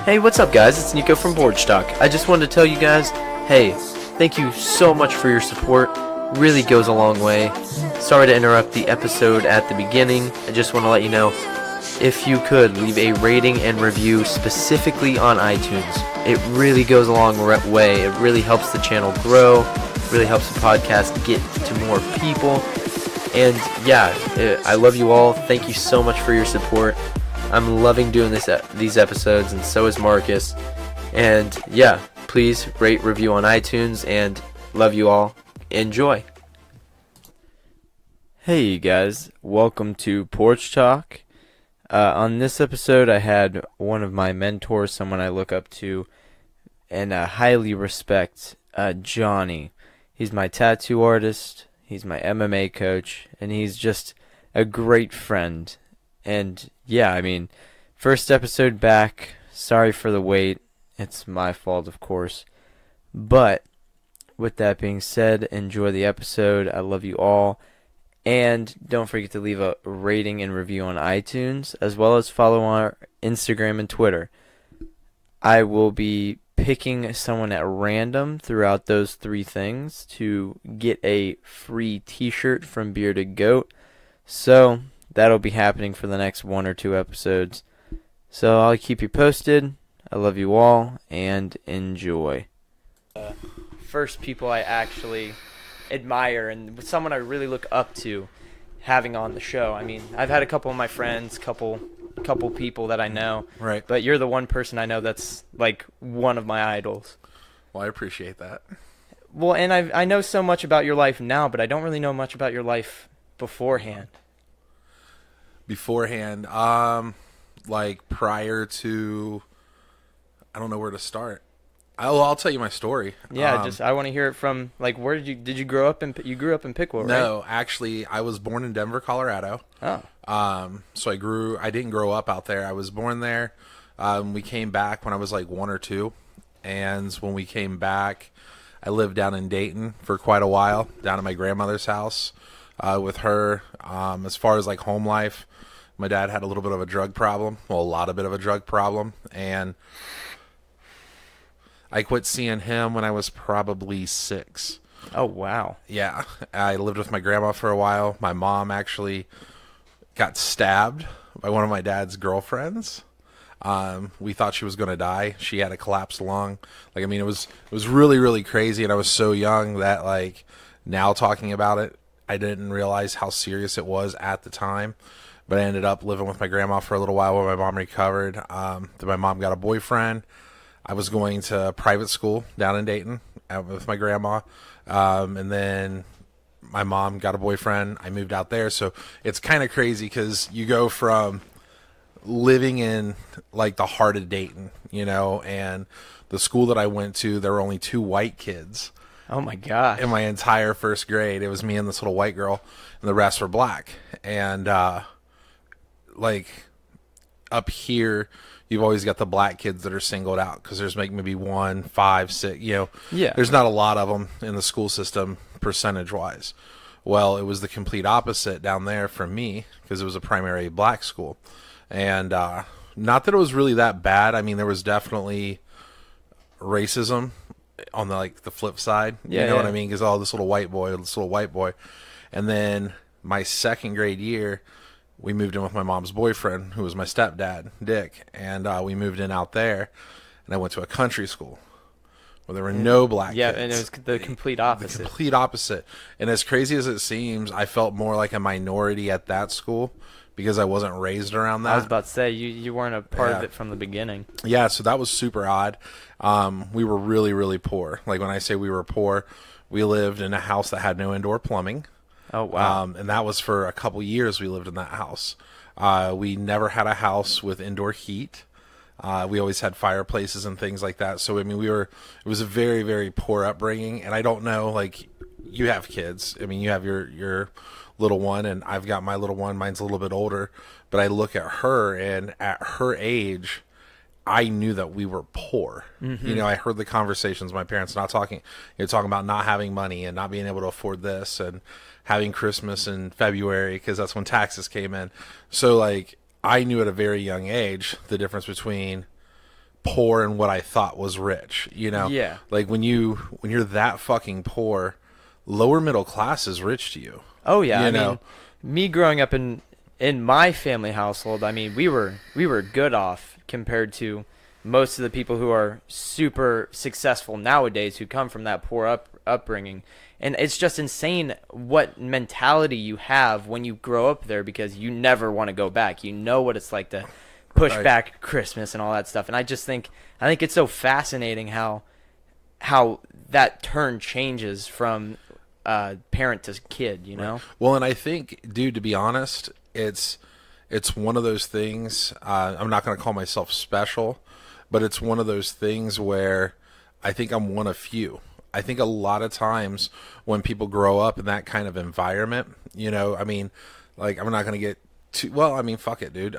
Hey, what's up, guys? It's Nico from Board Stock. I just wanted to tell you guys, hey, thank you so much for your support. Really goes a long way. Sorry to interrupt the episode at the beginning. I just want to let you know, if you could leave a rating and review specifically on iTunes, it really goes a long way. It really helps the channel grow, really helps the podcast get to more people. And yeah, I love you all. Thank you so much for your support. I'm loving doing these episodes, and so is Marcus. And yeah, please rate, review on iTunes, and love you all. Enjoy. Hey you guys, welcome to Porch Talk. On this episode, I had one of my mentors, someone I look up to and highly respect, Johny. He's my tattoo artist, he's my MMA coach, and he's just a great friend. And yeah, I mean, first episode back, sorry for the wait, it's my fault of course. But with that being said, enjoy the episode, I love you all. And don't forget to leave a rating and review on iTunes, as well as follow our Instagram and Twitter. I will be picking someone at random throughout those three things to get a free t-shirt from Bearded Goat. So that'll be happening for the next 1 or 2 episodes. So I'll keep you posted. I love you all, and enjoy. First people I actually admire and someone I really look up to having on the show. I mean, I've had a couple of my friends, couple people that I know. Right. But you're the one person I know that's like one of my idols. Well, I appreciate that. Well, and I know so much about your life now, but I don't really know much about your life beforehand. Like prior to, I don't know where to start. I'll tell you my story. Yeah, I want to hear it from, like, where did you grow up you grew up in Pickle, right? No, actually, I was born in Denver, Colorado. Oh. So I didn't grow up out there. I was born there. We came back when I was like 1 or 2. And when we came back, I lived down in Dayton for quite a while, down at my grandmother's house, with her. As far as like home life, my dad had a little bit of a drug problem. Well, a lot of bit of a drug problem. And I quit seeing him when I was probably 6. Oh, wow. Yeah. I lived with my grandma for a while. My mom actually got stabbed by one of my dad's girlfriends. We thought she was going to die. She had a collapsed lung. Like, I mean, it was really, really crazy. And I was so young that, like, now talking about it, I didn't realize how serious it was at the time. But I ended up living with my grandma for a little while while my mom recovered. Then my mom got a boyfriend. I was going to private school down in Dayton with my grandma. And then my mom got a boyfriend. I moved out there. So it's kind of crazy because you go from living in like the heart of Dayton, and the school that I went to, there were only 2 white kids. Oh my gosh. In my entire first grade. It was me and this little white girl, and the rest were black. And like up here, you've always got the black kids that are singled out because there's like maybe 1, 5, 6, Yeah. There's not a lot of them in the school system percentage-wise. Well, it was the complete opposite down there for me because it was a primary black school. And not that it was really that bad. I mean, there was definitely racism on the flip side. Yeah, you know what I mean? Because this little white boy. And then my second grade year, we moved in with my mom's boyfriend, who was my stepdad, Dick, and we moved in out there, and I went to a country school where there were no black kids. Yeah, and it was the complete opposite. The complete opposite. And as crazy as it seems, I felt more like a minority at that school because I wasn't raised around that. I was about to say, you weren't a part of it from the beginning. Yeah, so that was super odd. We were really, really poor. Like when I say we were poor, we lived in a house that had no indoor plumbing. Oh, wow. And that was for a couple years we lived in that house. We never had a house with indoor heat. We always had fireplaces and things like that. So, I mean, it was a very, very poor upbringing. And I don't know, like, you have kids. I mean, you have your little one, and I've got my little one. Mine's a little bit older. But I look at her, and at her age, I knew that we were poor. Mm-hmm. I heard the conversations, my parents talking about not having money and not being able to afford this and having Christmas in February because that's when taxes came in. So, like, I knew at a very young age the difference between poor and what I thought was rich. Yeah. Like when you're that fucking poor, lower middle class is rich to you. Oh yeah. You I know? mean, me growing up in my family household, I mean, we were good off compared to most of the people who are super successful nowadays who come from that poor upbringing. And it's just insane what mentality you have when you grow up there, because you never want to go back. You know what it's like to push Right. back Christmas and all that stuff. And I think it's so fascinating how that turn changes from parent to kid, you know? Well, and I think, dude, to be honest, it's one of those things. I'm not going to call myself special, but it's one of those things where I think I'm one of few. I think a lot of times when people grow up in that kind of environment, I mean, like, I'm not going to get too, well, I mean, fuck it, dude.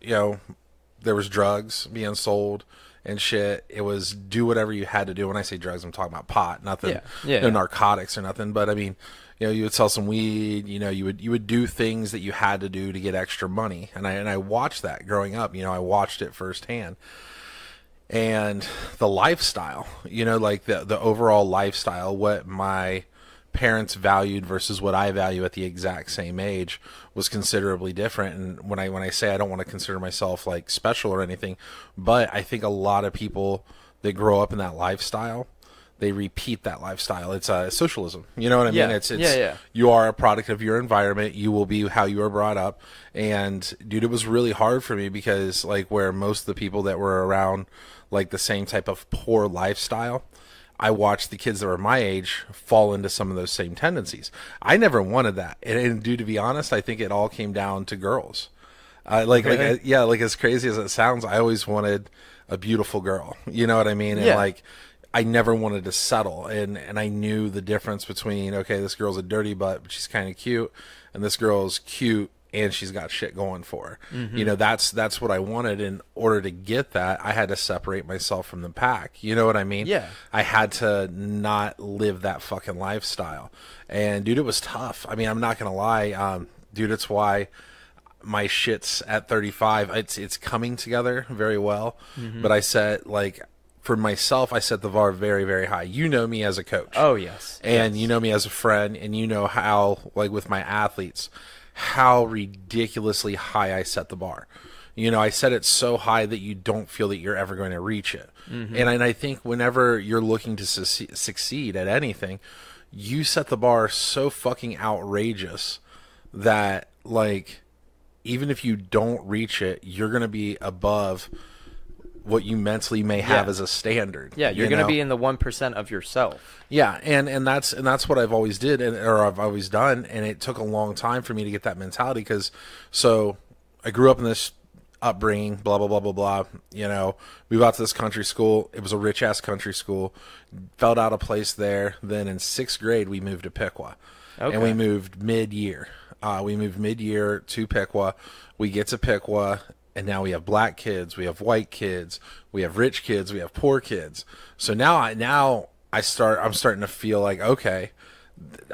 There was drugs being sold and shit. It was do whatever you had to do. When I say drugs, I'm talking about pot, nothing, Yeah. narcotics or nothing. But I mean, you would sell some weed. You would do things that you had to do to get extra money. And I watched that growing up. I watched it firsthand. And the lifestyle, like the overall lifestyle, what my parents valued versus what I value at the exact same age was considerably different. And when I say I don't want to consider myself like special or anything, but I think a lot of people that grow up in that lifestyle, they repeat that lifestyle. It's socialism. You know what I mean? It's You are a product of your environment. You will be how you were brought up. And dude, it was really hard for me because like where most of the people that were around like the same type of poor lifestyle, I watched the kids that were my age fall into some of those same tendencies. I never wanted that. And dude, to be honest, I think it all came down to girls. Like as crazy as it sounds, I always wanted a beautiful girl. You know what I mean? And like, I never wanted to settle. And I knew the difference between, okay, this girl's a dirty butt, but she's kind of cute. And this girl's cute and she's got shit going for her. Mm-hmm. That's what I wanted. In order to get that, I had to separate myself from the pack. You know what I mean? Yeah. I had to not live that fucking lifestyle. And dude, it was tough. I mean, I'm not going to lie. Dude, it's why my shit's at 35. It's coming together very well. Mm-hmm. But I said, like, for myself, I set the bar very, very high. You know me as a coach. Oh, yes. And you know me as a friend, and you know how, like with my athletes, how ridiculously high I set the bar. I set it so high that you don't feel that you're ever going to reach it. Mm-hmm. And I think whenever you're looking to succeed at anything, you set the bar so fucking outrageous that, like, even if you don't reach it, you're going to be above what you mentally may have as a standard. Yeah, you're going to be in the 1% of yourself. Yeah, and that's what I've always did, or I've always done, and it took a long time for me to get that mentality because, so I grew up in this upbringing, blah blah blah blah blah. Moved out to this country school. It was a rich ass country school. Felt out of place there. Then in 6th grade we moved to Piqua, and we moved mid-year. To Piqua. We get to Piqua. And now we have black kids, we have white kids, we have rich kids, we have poor kids. So now I'm starting to feel like, okay,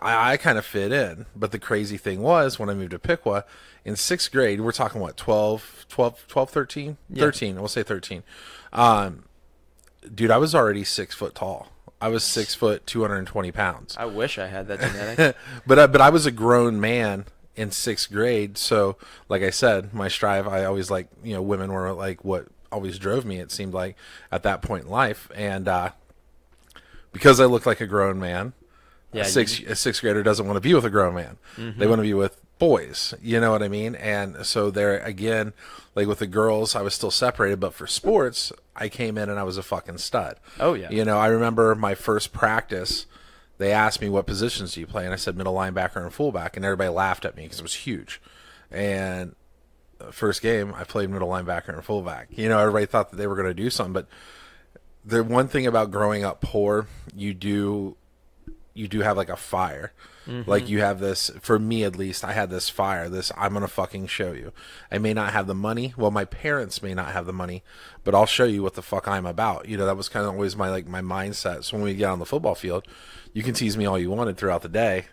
I kind of fit in. But the crazy thing was when I moved to Piqua in 6th grade, we're talking what, 13? Yeah. 13, we'll say 13. Dude, I was already 6 foot tall. I was 6 foot, 220 pounds. I wish I had that genetic. but I was a grown man in 6th grade. So like I said, my strive, I always like, women were like what always drove me, it seemed like, at that point in life. And because I looked like a grown man, a sixth grader doesn't want to be with a grown man. Mm-hmm. They want to be with boys. You know what I mean? And so there again, like with the girls, I was still separated, but for sports, I came in and I was a fucking stud. Oh yeah. I remember my first practice, they asked me, what positions do you play? And I said middle linebacker and fullback, and everybody laughed at me because it was huge. And the first game, I played middle linebacker and fullback. Everybody thought that they were going to do something. But the one thing about growing up poor, you do have like a fire. Mm-hmm. Like you have this, for me at least, I had this fire, I'm going to fucking show you. I may not have the money. Well, my parents may not have the money, but I'll show you what the fuck I'm about. That was kind of always my mindset. So when we get on the football field, you can tease me all you wanted throughout the day.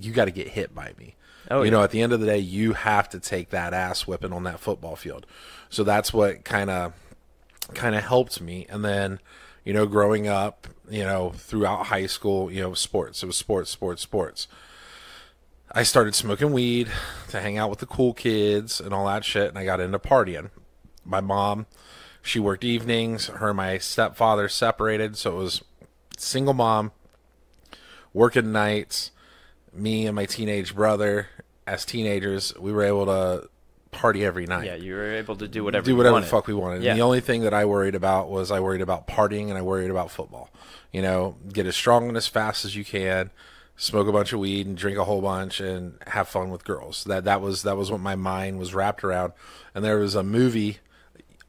You got to get hit by me. Oh, yeah. At the end of the day, you have to take that ass whipping on that football field. So that's what kind of kind of helped me. And then, growing up, throughout high school, sports. It was sports, sports, sports. I started smoking weed to hang out with the cool kids and all that shit, and I got into partying. My mom, she worked evenings. Her and my stepfather separated, so it was single mom, working nights. Me and my teenage brother, as teenagers, we were able to party every night. Yeah, you were able to do whatever the fuck we wanted. Yeah. And the only thing that I worried about was I worried about partying and I worried about football. Get as strong and as fast as you can, smoke a bunch of weed and drink a whole bunch and have fun with girls. That was what my mind was wrapped around. And there was a movie,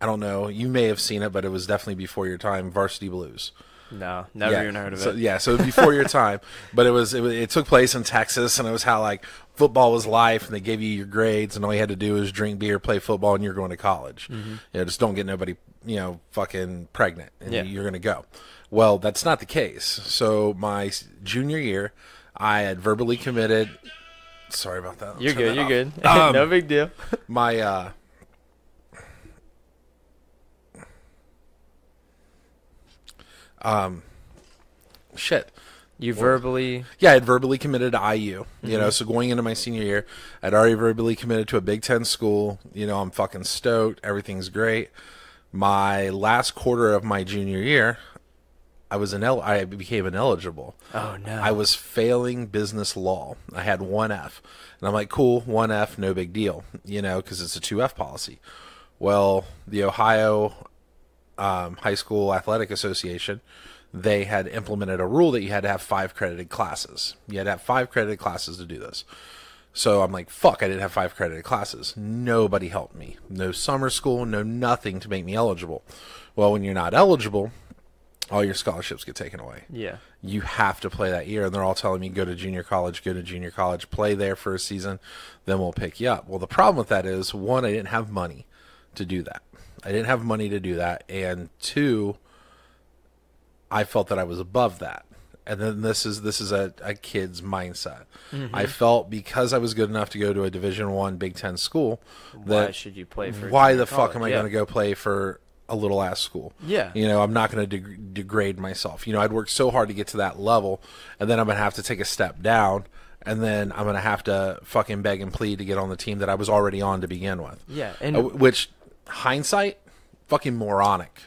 I don't know, you may have seen it, but it was definitely before your time, Varsity Blues. No, never even heard of it. So before your time, but it took place in Texas, and it was how like football was life, and they gave you your grades, and all you had to do was drink beer, play football, and you're going to college. Mm-hmm. Just don't get nobody, fucking pregnant, and you're going to go. Well, that's not the case. So my junior year, I had verbally committed. Sorry about that. You're good. You're good. No big deal. My shit. You verbally... Yeah, I had verbally committed to IU. So going into my senior year, I'd already verbally committed to a Big Ten school. I'm fucking stoked. Everything's great. My last quarter of my junior year, I became ineligible. Oh, no. I was failing business law. I had 1F. And I'm like, cool, 1F, no big deal, because it's a 2F policy. Well, the Ohio High School Athletic Association, they had implemented a rule that you had to have 5 credited classes. You had to have 5 credited classes to do this. So I'm like, fuck, I didn't have 5 credited classes. Nobody helped me. No summer school, no nothing to make me eligible. Well, when you're not eligible, all your scholarships get taken away. Yeah. You have to play that year, and they're all telling me, go to junior college, play there for a season, then we'll pick you up. Well, the problem with that is, 1, I didn't have money to do that. And 2, I felt that I was above that. And then this is a kid's mindset. Mm-hmm. I felt because I was good enough to go to a Division I Big Ten school, why should you play for? Why the fuck am I going to go play for a little ass school? Yeah, I'm not going to degrade myself. I'd worked so hard to get to that level, and then I'm going to have to take a step down, and then I'm going to have to fucking beg and plead to get on the team that I was already on to begin with. Yeah, and which hindsight, fucking moronic.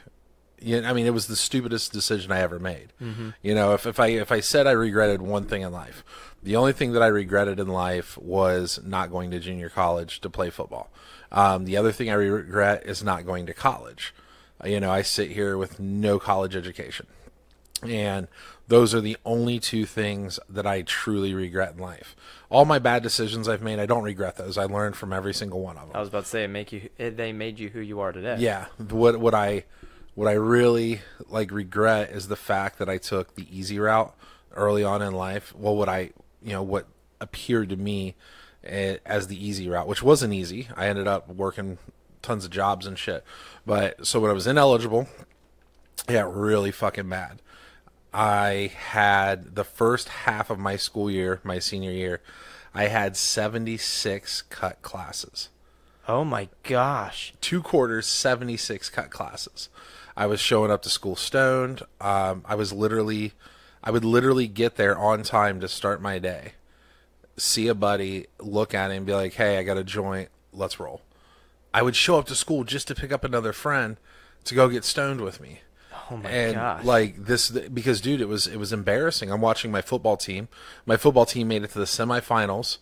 It was the stupidest decision I ever made. Mm-hmm. If I said I regretted one thing in life, the only thing that I regretted in life was not going to junior college to play football. The other thing I regret is not going to college. I sit here with no college education. And those are the only 2 things that I truly regret in life. All my bad decisions I've made, I don't regret those. I learned from every single one of them. I was about to say, they made you who you are today. Yeah. What I really regret is the fact that I took the easy route early on in life. Well, what appeared to me as the easy route, which wasn't easy. I ended up working tons of jobs and shit. But so when I was ineligible, I got really fucking mad. I had the first half of my school year, my senior year, I had 76 cut classes. Oh my gosh. 2 quarters, 76 cut classes. I was showing up to school stoned. I would literally get there on time to start my day, see a buddy, look at him, and be like, hey, I got a joint, let's roll. I would show up to school just to pick up another friend to go get stoned with me. Oh my gosh. Because dude, it was embarrassing. I'm watching my football team. My football team made it to the semifinals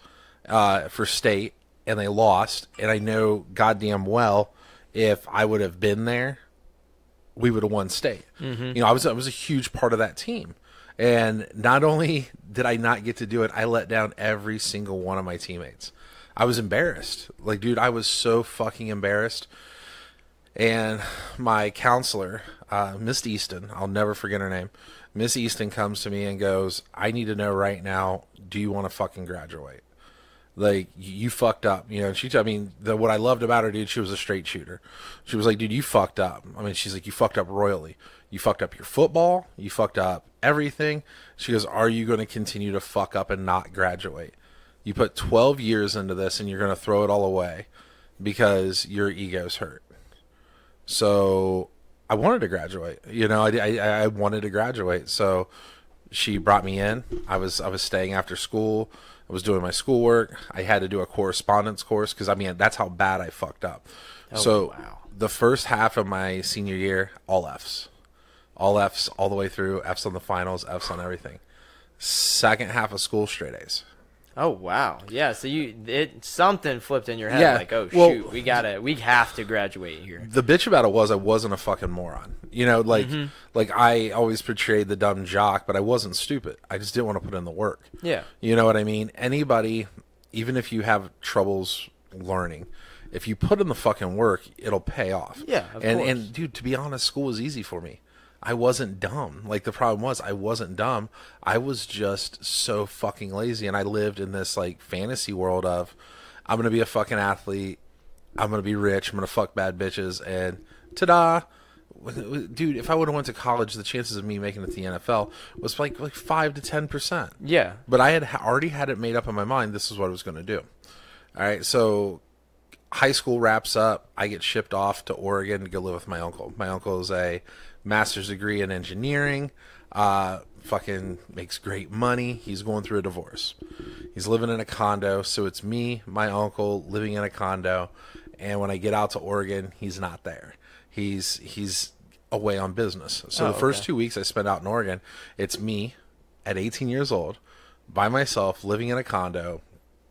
for state, and they lost. And I know goddamn well if I would have been there, we would have won state. Mm-hmm. I was a huge part of that team. And not only did I not get to do it, I let down every single one of my teammates. I was embarrassed. Dude, I was so fucking embarrassed. And my counselor, Miss Easton, I'll never forget her name. Miss Easton comes to me and goes, I need to know right now, do you want to fucking graduate? You fucked up. What I loved about her, dude, she was a straight shooter. She was like, dude, you fucked up. She's like, you fucked up royally. You fucked up your football. You fucked up everything. She goes, are you going to continue to fuck up and not graduate? You put 12 years into this and you're going to throw it all away because your ego's hurt. So I wanted to graduate. I wanted to graduate. So she brought me in. I was staying after school. I was doing my schoolwork. I had to do a correspondence course because, I mean, that's how bad I fucked up. So wow. the first half of my senior year, all Fs. All Fs all the way through. Fs on the finals, Fs on everything. Second half of school, straight A's. Oh wow, yeah. So something flipped in your head, Yeah, like, oh well, shoot, we have to graduate here. The bitch about it was I wasn't a fucking moron. Like I always portrayed the dumb jock, but I wasn't stupid. I just didn't want to put in the work. Yeah. You know what I mean? Anybody, even if you have troubles learning, if you put in the fucking work, it'll pay off. Yeah, of course. And dude, to be honest, school was easy for me. I wasn't dumb. Like, the problem was I wasn't dumb. I was just so fucking lazy, and I lived in this like fantasy world of I'm going to be a fucking athlete. I'm going to be rich. I'm going to fuck bad bitches, and ta-da. Dude, if I would have went to college, the chances of me making it to the NFL was like 5 to 10%. Yeah. But I had already had it made up in my mind. This is what I was going to do. All right. So high school wraps up. I get shipped off to Oregon to go live with my uncle. My uncle is a master's degree in engineering. Fucking makes great money. He's going through a divorce. He's living in a condo. So it's me, my uncle, living in a condo. And when I get out to Oregon, he's not there. He's away on business. So the first 2 weeks I spent out in Oregon, it's me at 18 years old by myself living in a condo,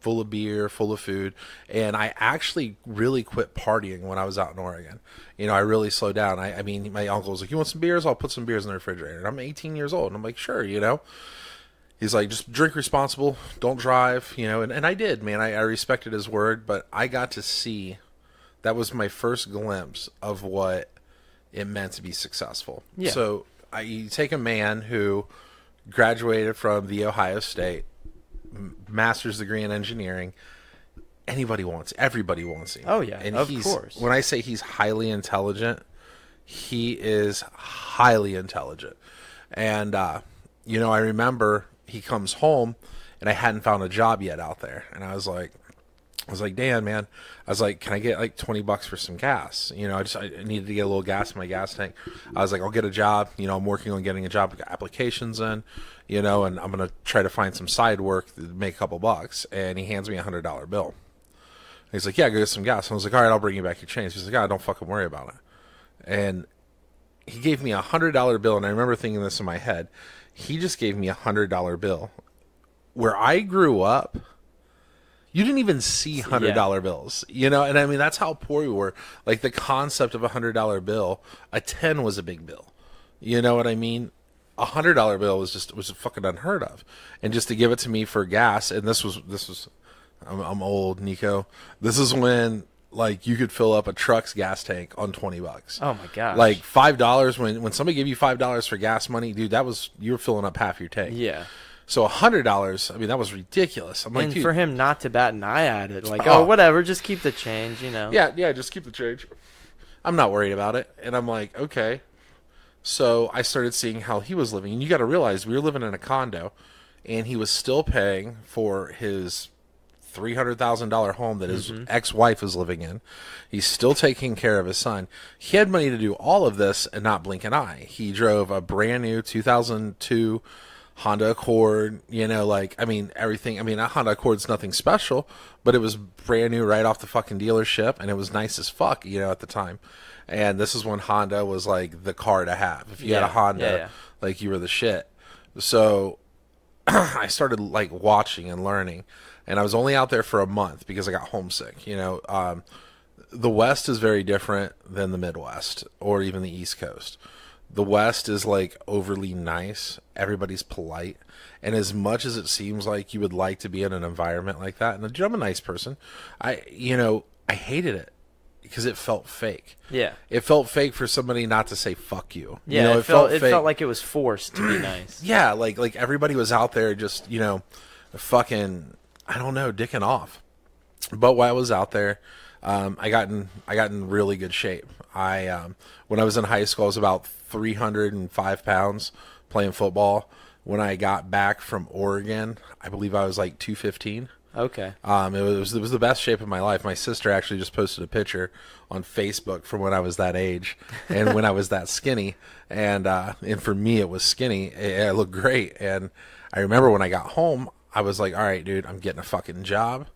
full of beer, full of food. And I actually really quit partying when I was out in Oregon. I really slowed down. I mean, my uncle was like, you want some beers? I'll put some beers in the refrigerator. And I'm 18 years old. And I'm like, sure, He's like, just drink responsible. Don't drive, And I did, man. I respected his word. But I got to see, that was my first glimpse of what it meant to be successful. Yeah. So you take a man who graduated from the Ohio State, master's degree in engineering. Everybody wants him. Oh yeah, and of course. When I say he's highly intelligent, he is highly intelligent. And I remember he comes home, and I hadn't found a job yet out there, and I was like, Dan, man, I was like, can I get like $20 for some gas? I needed to get a little gas in my gas tank. I was like, I'll get a job. I'm working on getting a job, got applications in, and I'm going to try to find some side work to make a couple bucks. And he hands me $100 bill. He's like, yeah, go get some gas. And I was like, all right, I'll bring you back your change. He's like, yeah, don't fucking worry about it. And he gave me $100 bill. And I remember thinking this in my head. He just gave me $100 bill. Where I grew up, you didn't even see $100 bills, And I mean, that's how poor we were. Like, the concept of $100 bill, a 10 was a big bill. You know what I mean? $100 bill was fucking unheard of. And just to give it to me for gas, and this was, I'm old, Nico. This is when, like, you could fill up a truck's gas tank on $20. Oh my gosh. Like $5 when somebody gave you $5 for gas money, dude, you were filling up half your tank. Yeah. So $100, I mean, that was ridiculous. I'm like, and dude, for him not to bat an eye at it, like, whatever, just keep the change, Yeah, just keep the change. I'm not worried about it. And I'm like, okay. So I started seeing how he was living. And you got to realize we were living in a condo, and he was still paying for his $300,000 home that his ex-wife was living in. He's still taking care of his son. He had money to do all of this and not blink an eye. He drove a brand new 2002 Honda Accord, everything. I mean, a Honda Accord's nothing special, but it was brand new right off the fucking dealership, and it was nice as fuck, at the time. And this is when Honda was like the car to have. If you had a Honda, like, you were the shit. So I started like watching and learning, and I was only out there for a month because I got homesick. The West is very different than the Midwest or even the East Coast. The West is like overly nice. Everybody's polite. And as much as it seems like you would like to be in an environment like that, and I'm a nice person, I hated it because it felt fake. Yeah. It felt fake for somebody not to say fuck you. Yeah, it felt like it was forced to be nice. Yeah, like everybody was out there just, fucking, I don't know, dicking off. But while I was out there, I got in really good shape. When I was in high school, I was about 305 pounds playing football. When I got back from Oregon, I believe I was like 215. Okay. It was the best shape of my life. My sister actually just posted a picture on Facebook from when I was that age and when I was that skinny. And for me, it was skinny. It looked great. And I remember when I got home, I was like, all right, dude, I'm getting a fucking job.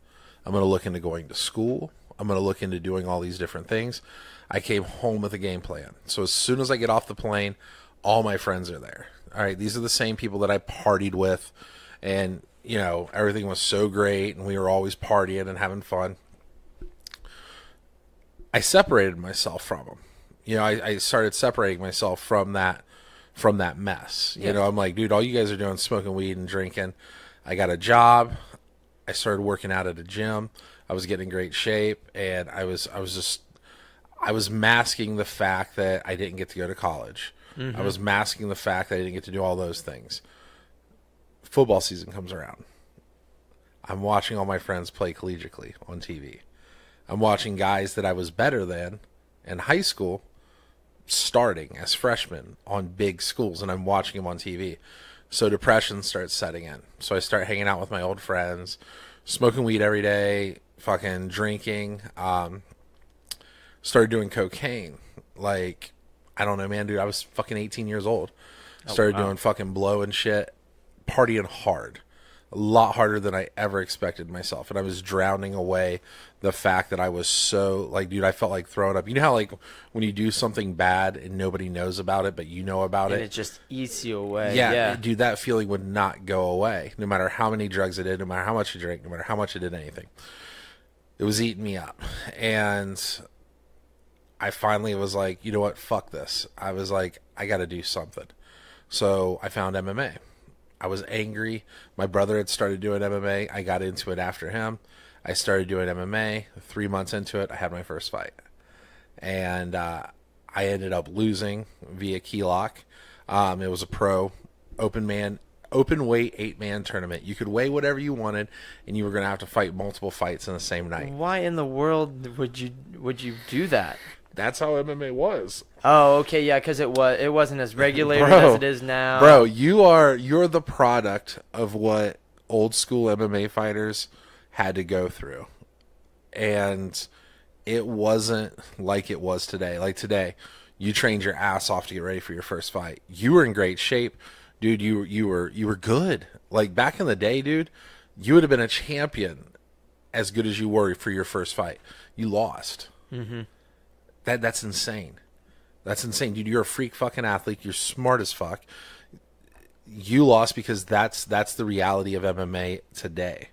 I'm going to look into going to school. I'm going to look into doing all these different things. I came home with a game plan. So as soon as I get off the plane, all my friends are there. All right, these are the same people that I partied with. And, you know, everything was so great. And we were always partying and having fun. I separated myself from them. You know, I started separating myself from that mess. You know, I'm like, dude, all you guys are doing is smoking weed and drinking. I got a job. I started working out at a gym. I was getting in great shape, and I was masking the fact that I didn't get to go to college. I was masking the fact that I didn't get to do all those things. Football season comes around. I'm watching all my friends play collegiately on TV. I'm watching guys that I was better than in high school starting as freshmen on big schools, and I'm watching them on TV. So depression starts setting in. So I start hanging out with my old friends, smoking weed every day, fucking drinking, started doing cocaine. Like, I don't know, man, dude, I was fucking 18 years old. Started doing fucking blow and shit, partying hard. A lot harder than I ever expected myself. And I was drowning away the fact that I was so, like, dude, I felt like throwing up. You know how, like, when you do something bad and nobody knows about it, but you know about And it? it just eats you away. Yeah, dude, that feeling would not go away. No matter how many drugs I did, no matter how much I drank, no matter how much I did anything. It was eating me up. And I finally was like, you know what, fuck this. I was like, I got to do something. So I found MMA. I was angry. My brother had started doing MMA. I got into it after him. I started doing MMA. 3 months into it, I had my first fight. And I ended up losing via key lock. It was a pro open weight 8-man tournament. You could weigh whatever you wanted, and you were going to have to fight multiple fights in the same night. Why in the world would you do that? That's how MMA was. Oh, okay, yeah, because it wasn't as regulated as it is now. Bro, you're the product of what old school MMA fighters had to go through. And it wasn't like it was today. Like today, you trained your ass off to get ready for your first fight. You were in great shape. Dude, you were good. Like back in the day, dude, you would have been a champion as good as you were for your first fight. You lost. Mm-hmm. That's insane. That's insane, dude. You're a freak fucking athlete. You're smart as fuck. You lost because that's the reality of MMA today.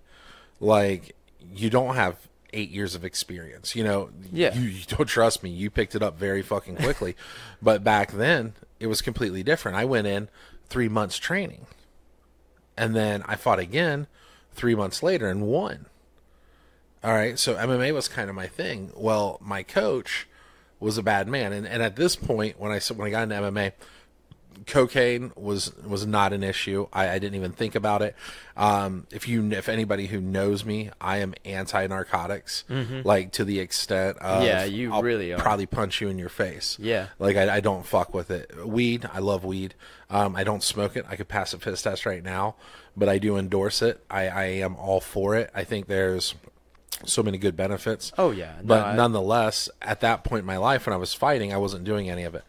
Like, you don't have 8 years of experience. You know, yeah. You don't trust me. You picked it up very fucking quickly. But back then, it was completely different. I went in 3 months training. And then I fought again 3 months later and won. All right, so MMA was kind of my thing. Well, my coach was a bad man, and at this point, when I got into MMA, cocaine was not an issue. I didn't even think about it. If anybody who knows me, I am anti-narcotics, like to the extent of I'll really are. Probably punch you in your face. Yeah, like I don't fuck with it. Weed, I love weed. I don't smoke it. I could pass a piss test right now, but I do endorse it. I am all for it. I think there's so many good benefits. Oh yeah, but nonetheless, at that point in my life when I was fighting, I wasn't doing any of it.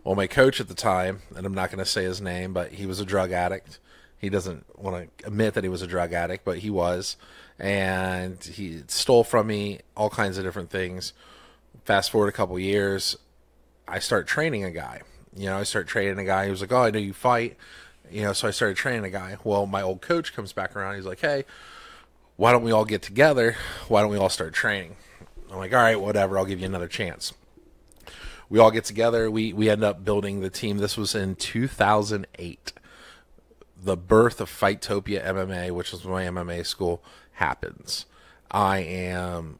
Well, my coach at the time, and I'm not going to say his name, but he was a drug addict. He doesn't want to admit that he was a drug addict, but he was. And he stole from me all kinds of different things. Fast forward a couple years, I start training a guy. He was like, oh, I know you fight. So I started training a guy. Well, my old coach comes back around. He's like, hey, why don't we all get together? Why don't we all start training? I'm like, all right, whatever. I'll give you another chance. We all get together. We end up building the team. This was in 2008. The birth of Fightopia MMA, which was my MMA school, happens. I am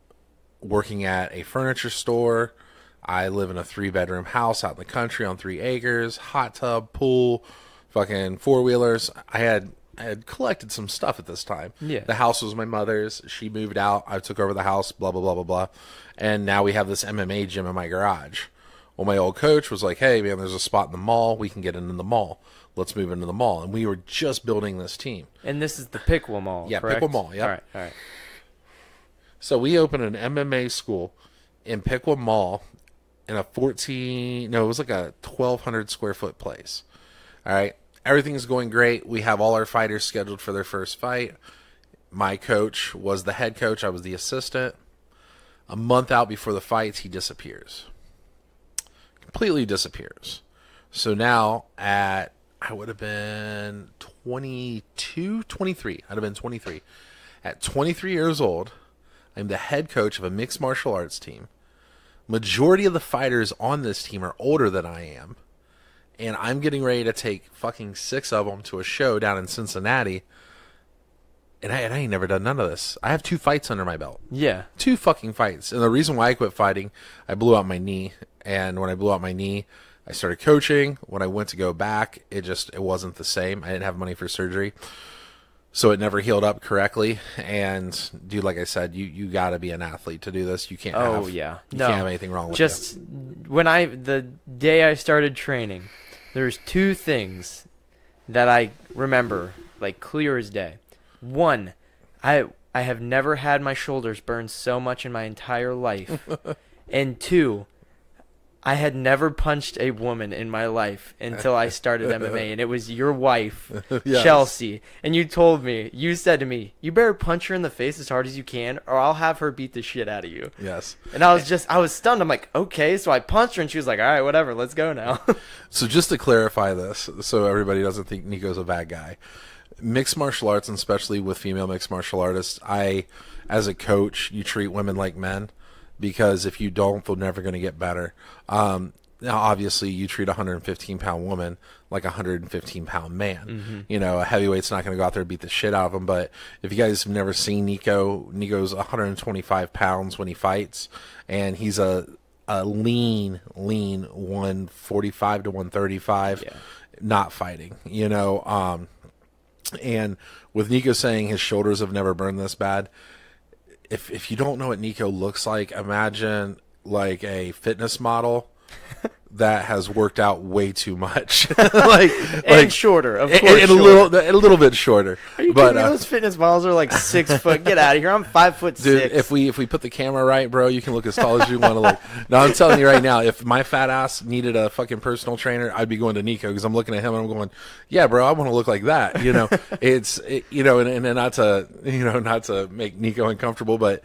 working at a furniture store. I live in a 3-bedroom house out in the country on 3 acres, hot tub, pool, fucking 4-wheelers. I had collected some stuff at this time. Yeah. The house was my mother's. She moved out. I took over the house, blah, blah, blah, blah, blah. And now we have this MMA gym in my garage. Well, my old coach was like, hey, man, there's a spot in the mall. We can get into the mall. Let's move into the mall. And we were just building this team. And this is the Pickwa Mall, Yeah, correct? Pickwa Mall, yeah. All right. So we opened an MMA school in Piqua Mall in a 14, no, it was like a 1,200 square foot place. All right. Everything's going great. We have all our fighters scheduled for their first fight. My coach was the head coach. I was the assistant. A month out before the fights, he disappears. Completely disappears. So now I would have been 22, 23. I'd have been 23. At 23 years old, I'm the head coach of a mixed martial arts team. Majority of the fighters on this team are older than I am. And I'm getting ready to take fucking 6 of them to a show down in Cincinnati. And I ain't never done none of this. I have 2 fights under my belt. Yeah. 2 fucking fights. And the reason why I quit fighting, I blew out my knee. And when I blew out my knee, I started coaching. When I went to go back, it wasn't the same. I didn't have money for surgery. So it never healed up correctly. And dude, like I said, you got to be an athlete to do this. You can't Oh, have, yeah. you No. can't have anything wrong with Just you. the day I started training, there's 2 things that I remember like clear as day. One, I have never had my shoulders burn so much in my entire life. And 2, I had never punched a woman in my life until I started MMA, and it was your wife, Yes. Chelsea. And you said to me, you better punch her in the face as hard as you can, or I'll have her beat the shit out of you. Yes. And I was stunned. I'm like, okay. So I punched her, and she was like, all right, whatever, let's go now. So just to clarify this, so everybody doesn't think Nico's a bad guy. Mixed martial arts, and especially with female mixed martial artists, as a coach, you treat women like men, because if you don't, they're never going to get better. Now, obviously, you treat a 115-pound woman like a 115-pound man. Mm-hmm. You know, a heavyweight's not going to go out there and beat the shit out of him. But if you guys have never seen Nico's 125 pounds when he fights, and he's a lean 145 to 135, Yeah. not fighting. You know, and with Nico saying his shoulders have never burned this bad, if you don't know what Nico looks like, imagine like a fitness model that has worked out way too much, And shorter, of course. and a little bit shorter. Are you But kidding me? Those fitness models are like 6 foot. Get out of here. I'm 5'6". dude, if we put the camera right, bro, you can look as tall as you want to look. No, I'm telling you right now, if my fat ass needed a fucking personal trainer, I'd be going to Nico, because I'm looking at him and I'm going, yeah, bro, I want to look like that. You know, and not to make Nico uncomfortable, but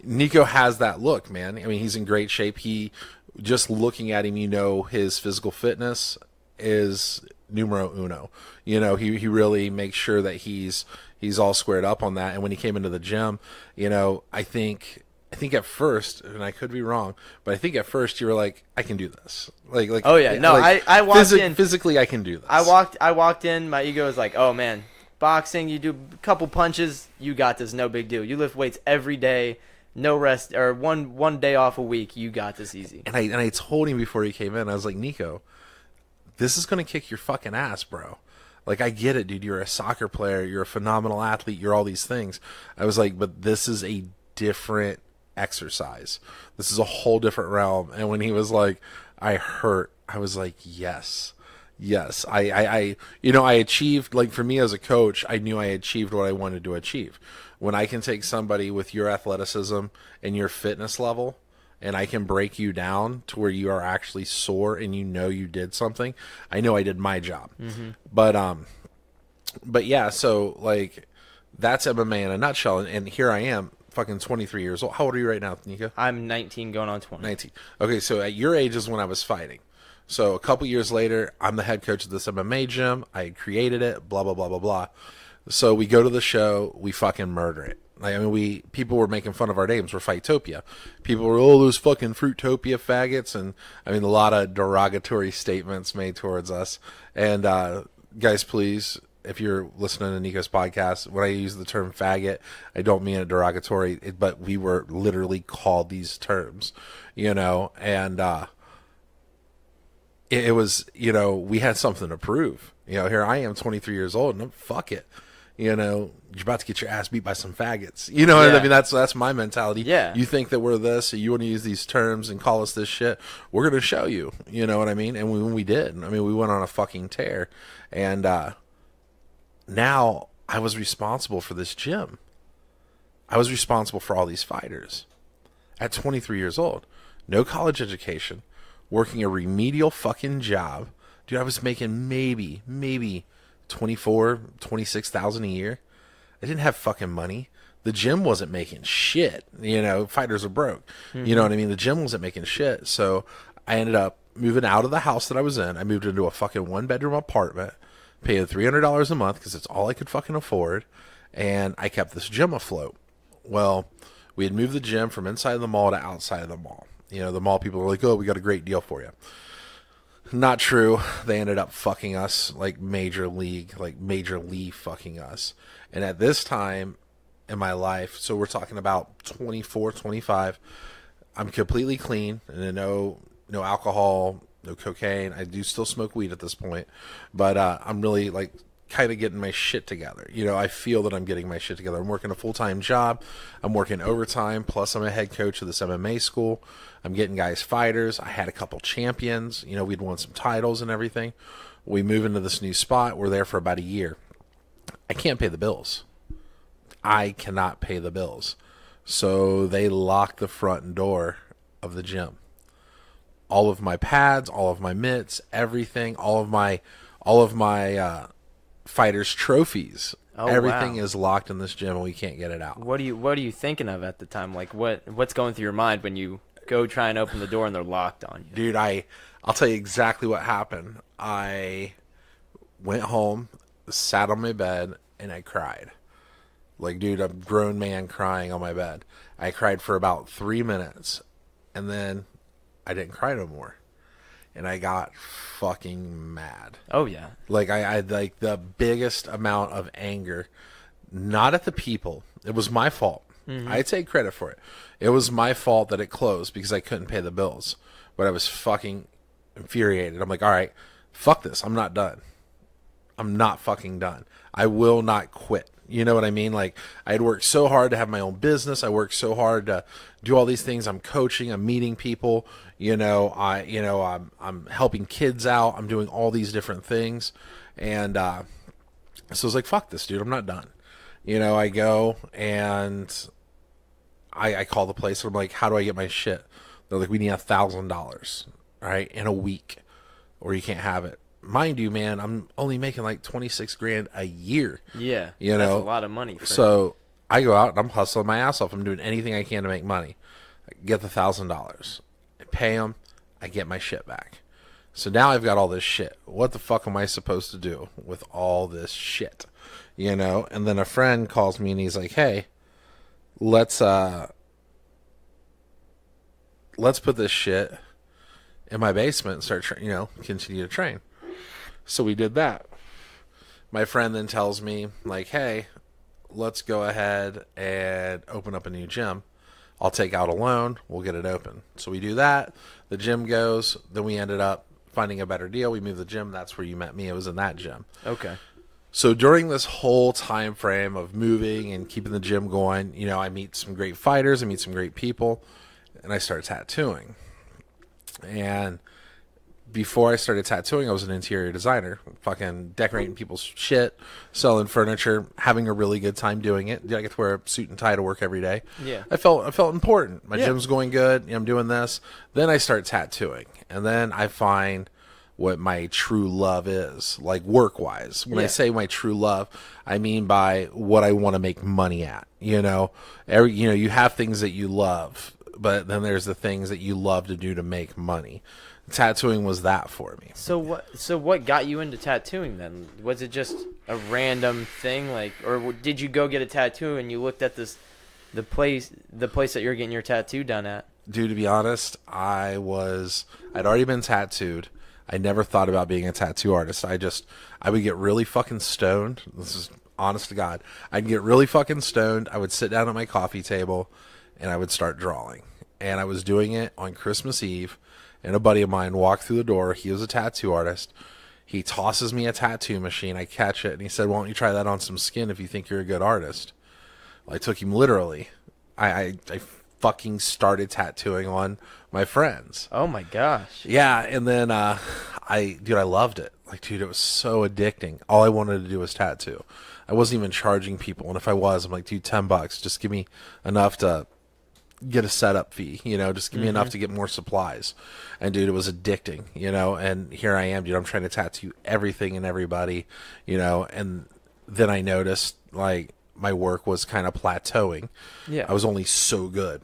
Nico has that look, man. I mean, he's in great shape. Just looking at him, his physical fitness is numero uno. You know, he really makes sure that he's all squared up on that. And when he came into the gym, I think at first, and I could be wrong, but I think at first you were like, I can do this. Like oh yeah, no, I walked in physically, I can do this. I walked in, my ego was like, oh man, boxing, you do a couple punches, you got this, no big deal. You lift weights every day. No rest, or one day off a week, you got this easy. And I told him before he came in, I was like, Nico, this is going to kick your fucking ass, bro. Like, I get it, dude. You're a soccer player. You're a phenomenal athlete. You're all these things. I was like, but this is a different exercise. This is a whole different realm. And when he was like, I hurt, I was like, yes. I achieved, like, for me as a coach, I knew I achieved what I wanted to achieve. When I can take somebody with your athleticism and your fitness level, and I can break you down to where you are actually sore and you did something, I know I did my job. Mm-hmm. But yeah, so like that's MMA in a nutshell. And here I am, fucking 23 years old. How old are you right now, Nico? I'm 19 going on 20. 19. Okay, so at your age is when I was fighting. So a couple years later, I'm the head coach of this MMA gym. I created it, blah, blah, blah, blah, blah. So we go to the show, we fucking murder it. Like, I mean, people were making fun of our names. We're Fightopia. People were, those fucking Fruitopia faggots. And, I mean, a lot of derogatory statements made towards us. And, guys, please, if you're listening to Nico's podcast, when I use the term faggot, I don't mean it derogatory, but we were literally called these terms, and, it was, we had something to prove. Here I am, 23 years old, and I'm, fuck it. You're about to get your ass beat by some faggots. You know what I mean? That's my mentality. Yeah. You think that we're this, or you want to use these terms and call us this shit, we're going to show you. You know what I mean? And when we did, I mean, we went on a fucking tear. And now I was responsible for this gym. I was responsible for all these fighters at 23 years old. No college education, working a remedial fucking job. Dude, I was making maybe 26,000 a year. I didn't have fucking money. The gym wasn't making shit. Fighters are broke. You know what I mean? The gym wasn't making shit. So I ended up moving out of the house that I was in. I moved into a fucking 1-bedroom apartment, paid $300 a month because it's all I could fucking afford. And I kept this gym afloat. Well, we had moved the gym from inside the mall to outside of the mall. The mall people were like, oh, we got a great deal for you. Not true. They ended up fucking us like major league fucking us. And at this time in my life, so we're talking about 24, 25, I'm completely clean and no alcohol, no cocaine. I do still smoke weed at this point, but I'm really like kind of getting my shit together. I feel that I'm getting my shit together. I'm working a full-time job. I'm working overtime. Plus I'm a head coach of this MMA school. I'm getting guys fighters. I had a couple champions. We'd won some titles and everything. We move into this new spot. We're there for about a year. I can't pay the bills. I cannot pay the bills. So they lock the front door of the gym. All of my pads, all of my mitts, everything, all of my fighters' trophies. Oh, everything wow. is locked in this gym and we can't get it out. What are you thinking of at the time? Like what's going through your mind when you go try and open the door and they're locked on you? Dude, I'll tell you exactly what happened. I went home, sat on my bed, and I cried. Like, dude, a grown man crying on my bed. I cried for about 3 minutes, and then I didn't cry no more. And I got fucking mad. Oh, yeah. Like, I had like the biggest amount of anger, not at the people. It was my fault. I take credit for it. It was my fault that it closed because I couldn't pay the bills. But I was fucking infuriated. I'm like, all right, fuck this. I'm not done. I'm not fucking done. I will not quit. You know what I mean? Like, I had worked so hard to have my own business. I worked so hard to do all these things. I'm coaching. I'm meeting people. I'm helping kids out. I'm doing all these different things. And so I was like, fuck this, dude. I'm not done. I go and I call the place. And I'm like, how do I get my shit? They're like, we need $1,000, right, in a week, or you can't have it. Mind you, man, I'm only making like 26 grand a year. Yeah, that's a lot of money. So I go out and I'm hustling my ass off. I'm doing anything I can to make money. I get the $1,000. I pay them. I get my shit back. So now I've got all this shit. What the fuck am I supposed to do with all this shit? And then a friend calls me and he's like, hey, let's put this shit in my basement and start, continue to train. So we did that. My friend then tells me, like, hey, let's go ahead and open up a new gym. I'll take out a loan. We'll get it open. So we do that. The gym goes. Then we ended up finding a better deal. We moved the gym. That's where you met me. It was in that gym. Okay. So during this whole time frame of moving and keeping the gym going, I meet some great fighters. I meet some great people. And I start tattooing. And before I started tattooing, I was an interior designer, fucking decorating people's shit, selling furniture, having a really good time doing it. I get to wear a suit and tie to work every day. Yeah. I felt important. My gym's going good. I'm doing this. Then I start tattooing. And then I find what my true love is, like work-wise. When I say my true love, I mean by what I want to make money at. You have things that you love, but then there's the things that you love to do to make money. Tattooing was that for me. So what got you into tattooing then? Was it just a random thing, or did you go get a tattoo and you looked at the place that you're getting your tattoo done at? Dude, to be honest, I'd already been tattooed. I never thought about being a tattoo artist. I would get really fucking stoned. This is honest to God. I'd get really fucking stoned. I would sit down at my coffee table and I would start drawing. And I was doing it on Christmas Eve. And a buddy of mine walked through the door. He was a tattoo artist. He tosses me a tattoo machine. I catch it. And he said, why don't you try that on some skin if you think you're a good artist? Well, I took him literally. I fucking started tattooing on my friends. Oh, my gosh. Yeah. And then I loved it. Like, dude, it was so addicting. All I wanted to do was tattoo. I wasn't even charging people. And if I was, I'm like, dude, $10, just give me enough to get a setup fee, just give me enough to get more supplies. And dude, it was addicting, and here I am, dude, I'm trying to tattoo everything and everybody, and then I noticed like my work was kind of plateauing. Yeah. I was only so good.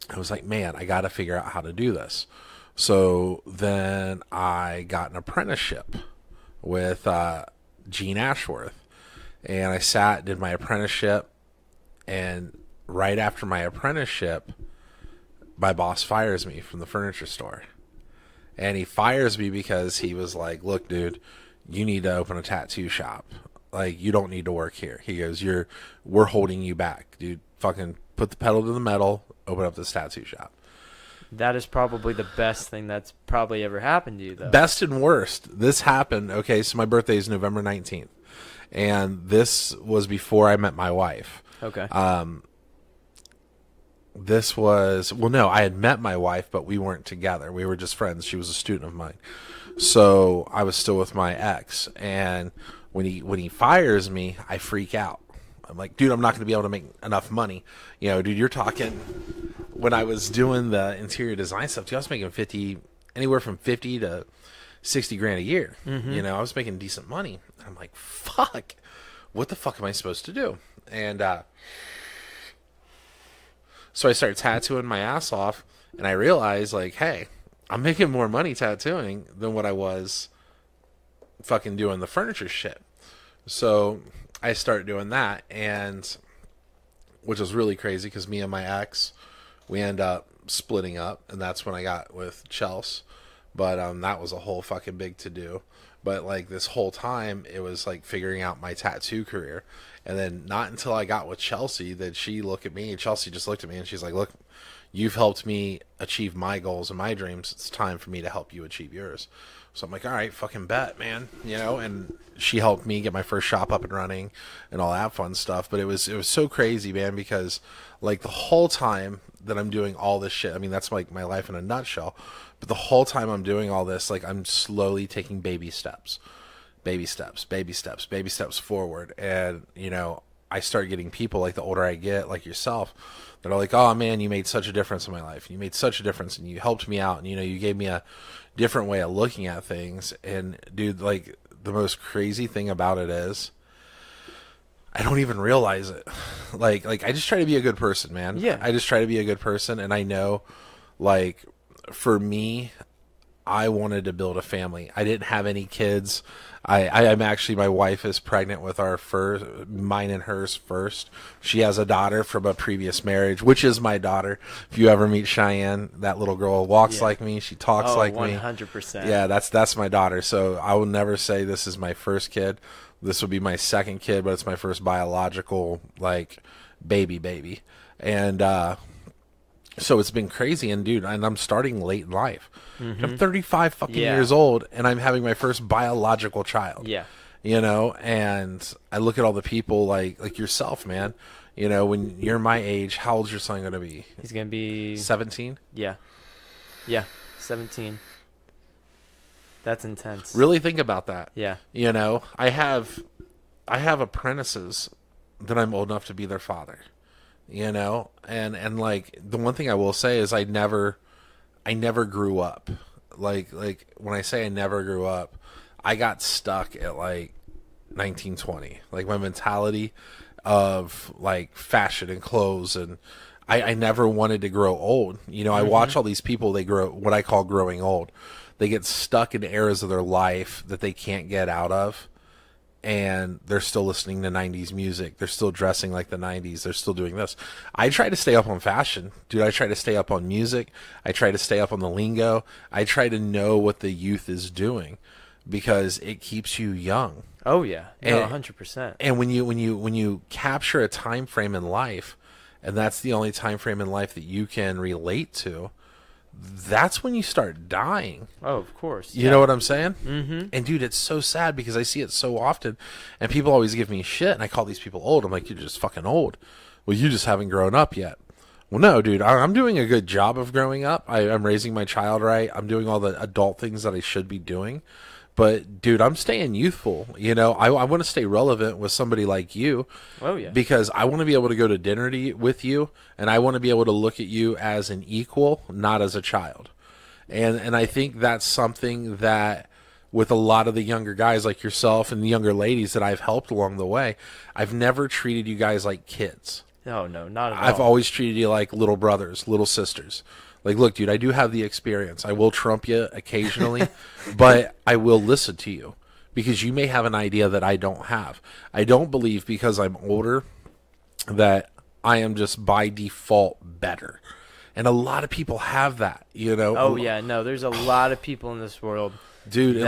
I was like, man, I got to figure out how to do this. So then I got an apprenticeship with Gene Ashworth, and I did my apprenticeship, and right after my apprenticeship, my boss fires me from the furniture store. And he fires me because he was like, look, dude, you need to open a tattoo shop. Like, you don't need to work here. He goes, we're holding you back, dude. Fucking put the pedal to the metal, open up this tattoo shop. That is probably the best thing that's probably ever happened to you, though. Best and worst. This happened. Okay, so my birthday is November 19th. And this was before I met my wife. Okay. I had met my wife, but we weren't together. We were just friends. She was a student of mine. So I was still with my ex. And when he fires me, I freak out. I'm like, dude, I'm not going to be able to make enough money. Dude, you're talking, when I was doing the interior design stuff, dude, I was making anywhere from 50 to 60 grand a year. I was making decent money. I'm like, fuck, what the fuck am I supposed to do? And so I started tattooing my ass off, and I realized, like, hey, I'm making more money tattooing than what I was fucking doing the furniture shit. So I started doing that, and which was really crazy because me and my ex, we end up splitting up, and that's when I got with Chelsea. But that was a whole fucking big to do. But like this whole time, it was like figuring out my tattoo career. And then not until I got with Chelsea did she look at me. And Chelsea just looked at me and she's like, look, you've helped me achieve my goals and my dreams. It's time for me to help you achieve yours. So I'm like, all right, fucking bet, man. And she helped me get my first shop up and running and all that fun stuff. But it was so crazy, man, because like the whole time that I'm doing all this shit, I mean, that's like my life in a nutshell. But the whole time I'm doing all this, like I'm slowly taking baby steps forward. And, I start getting people, like the older I get, like yourself, that are like, oh man, you made such a difference in my life. You made such a difference and you helped me out. And, you gave me a different way of looking at things. And dude, like the most crazy thing about it is I don't even realize it. Like I just try to be a good person, man. Yeah. I just try to be a good person. And I know, like, for me, I wanted to build a family. I didn't have any kids. I'm actually, my wife is pregnant with mine and hers first. She has a daughter from a previous marriage, which is my daughter. If you ever meet Cheyenne, that little girl walks like me. She talks like 100%. me. 100%. Yeah, that's my daughter. So I will never say this is my first kid. This will be my second kid, but it's my first biological, like, baby. And, so it's been crazy, and dude, and I'm starting late in life. I'm 35 fucking years old, and I'm having my first biological child. Yeah. And I look at all the people like yourself, man. When you're my age, how old's your son going to be? He's going to be 17? Yeah, 17. That's intense. Really think about that. Yeah. I have apprentices that I'm old enough to be their father. And like the one thing I will say is I never grew up. Like when I say I never grew up, I got stuck at like 1920. Like my mentality of like fashion and clothes, and I never wanted to grow old. I watch all these people, they grow what I call growing old. They get stuck in eras of their life that they can't get out of. And they're still listening to 90s music. They're still dressing like the 90s. They're still doing this. I try to stay up on fashion. Dude, I try to stay up on music. I try to stay up on the lingo. I try to know what the youth is doing because it keeps you young. Oh, yeah. No, 100%. And when you capture a time frame in life, and that's the only time frame in life that you can relate to, that's when you start dying. Oh, of course. You know what I'm saying? Mm-hmm. And dude, it's so sad because I see it so often, and people always give me shit, and I call these people old. I'm like, you're just fucking old. Well, you just haven't grown up yet. Well, no, dude, I'm doing a good job of growing up. I'm raising my child right. I'm doing all the adult things that I should be doing. But dude, I'm staying youthful. You know, I want to stay relevant with somebody like you. Oh yeah. Because I want to be able to go to dinner with you, and I want to be able to look at you as an equal, not as a child. And I think that's something that with a lot of the younger guys like yourself and the younger ladies that I've helped along the way, I've never treated you guys like kids. No, not at all. I've always treated you like little brothers, little sisters. Like, look, dude, I do have the experience. I will trump you occasionally, but I will listen to you because you may have an idea that I don't have. I don't believe because I'm older that I am just by default better. And a lot of people have that, you know? Oh, yeah, no, there's a lot of people in this world, dude,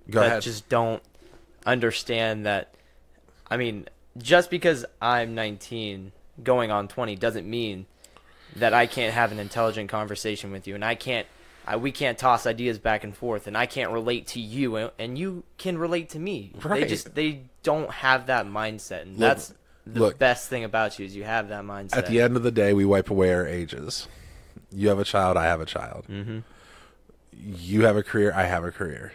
go ahead. just don't understand that. I mean, just because I'm 19 going on 20 doesn't mean that I can't have an intelligent conversation with you, and we can't toss ideas back and forth, and I can't relate to you, and you can relate to me. Right. They don't have that mindset, and that's the best thing about you is you have that mindset. At the end of the day, we wipe away our ages. You have a child, I have a child. Mm-hmm. You have a career, I have a career.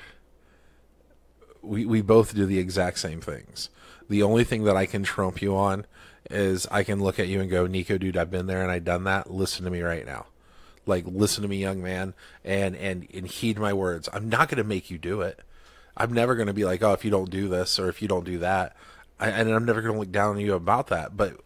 We both do the exact same things. The only thing that I can trump you on is I can look at you and go, Nico, dude, I've been there and I've done that. Listen to me right now. Like, listen to me, young man, and heed my words. I'm not going to make you do it. I'm never going to be like, oh, if you don't do this or if you don't do that. And I'm never going to look down on you about that. But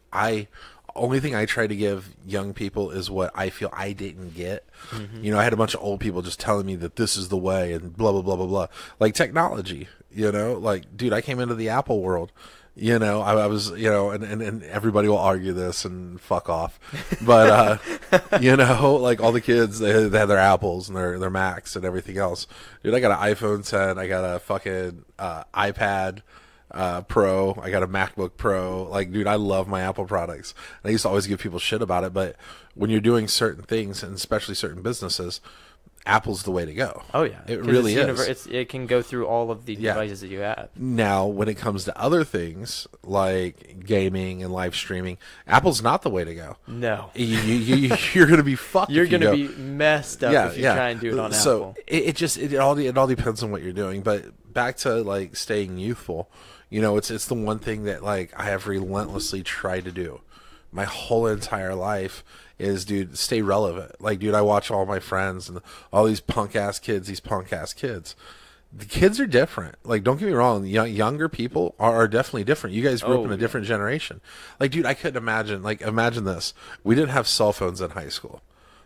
only thing I try to give young people is what I feel I didn't get. Mm-hmm. You know, I had a bunch of old people just telling me that this is the way and blah, blah, blah, blah, blah. Like technology, you know, like, dude, I came into the Apple world. You know, I was, you know, and everybody will argue this and fuck off. But, you know, like all the kids, they have their Apples and their Macs and everything else. Dude, I got an iPhone 10. I got a fucking iPad Pro. I got a MacBook Pro. Like, dude, I love my Apple products. And I used to always give people shit about it. But when you're doing certain things, and especially certain businesses, Apple's the way to go. Oh yeah, it really is. It can go through all of the devices that you have. Now, when it comes to other things like gaming and live streaming, Apple's not the way to go. No, you're going to be fucked. You're going to be messed up if you try and do it on Apple. So it all depends on what you're doing. But back to like staying youthful, you know, it's the one thing that like I have relentlessly tried to do my whole entire life. Is, dude, stay relevant. Like, dude, I watch all my friends and all these punk-ass kids, The kids are different. Like, don't get me wrong. Younger people are definitely different. You guys grew up in a different generation. Like, dude, I couldn't imagine. Like, imagine this. We didn't have cell phones in high school.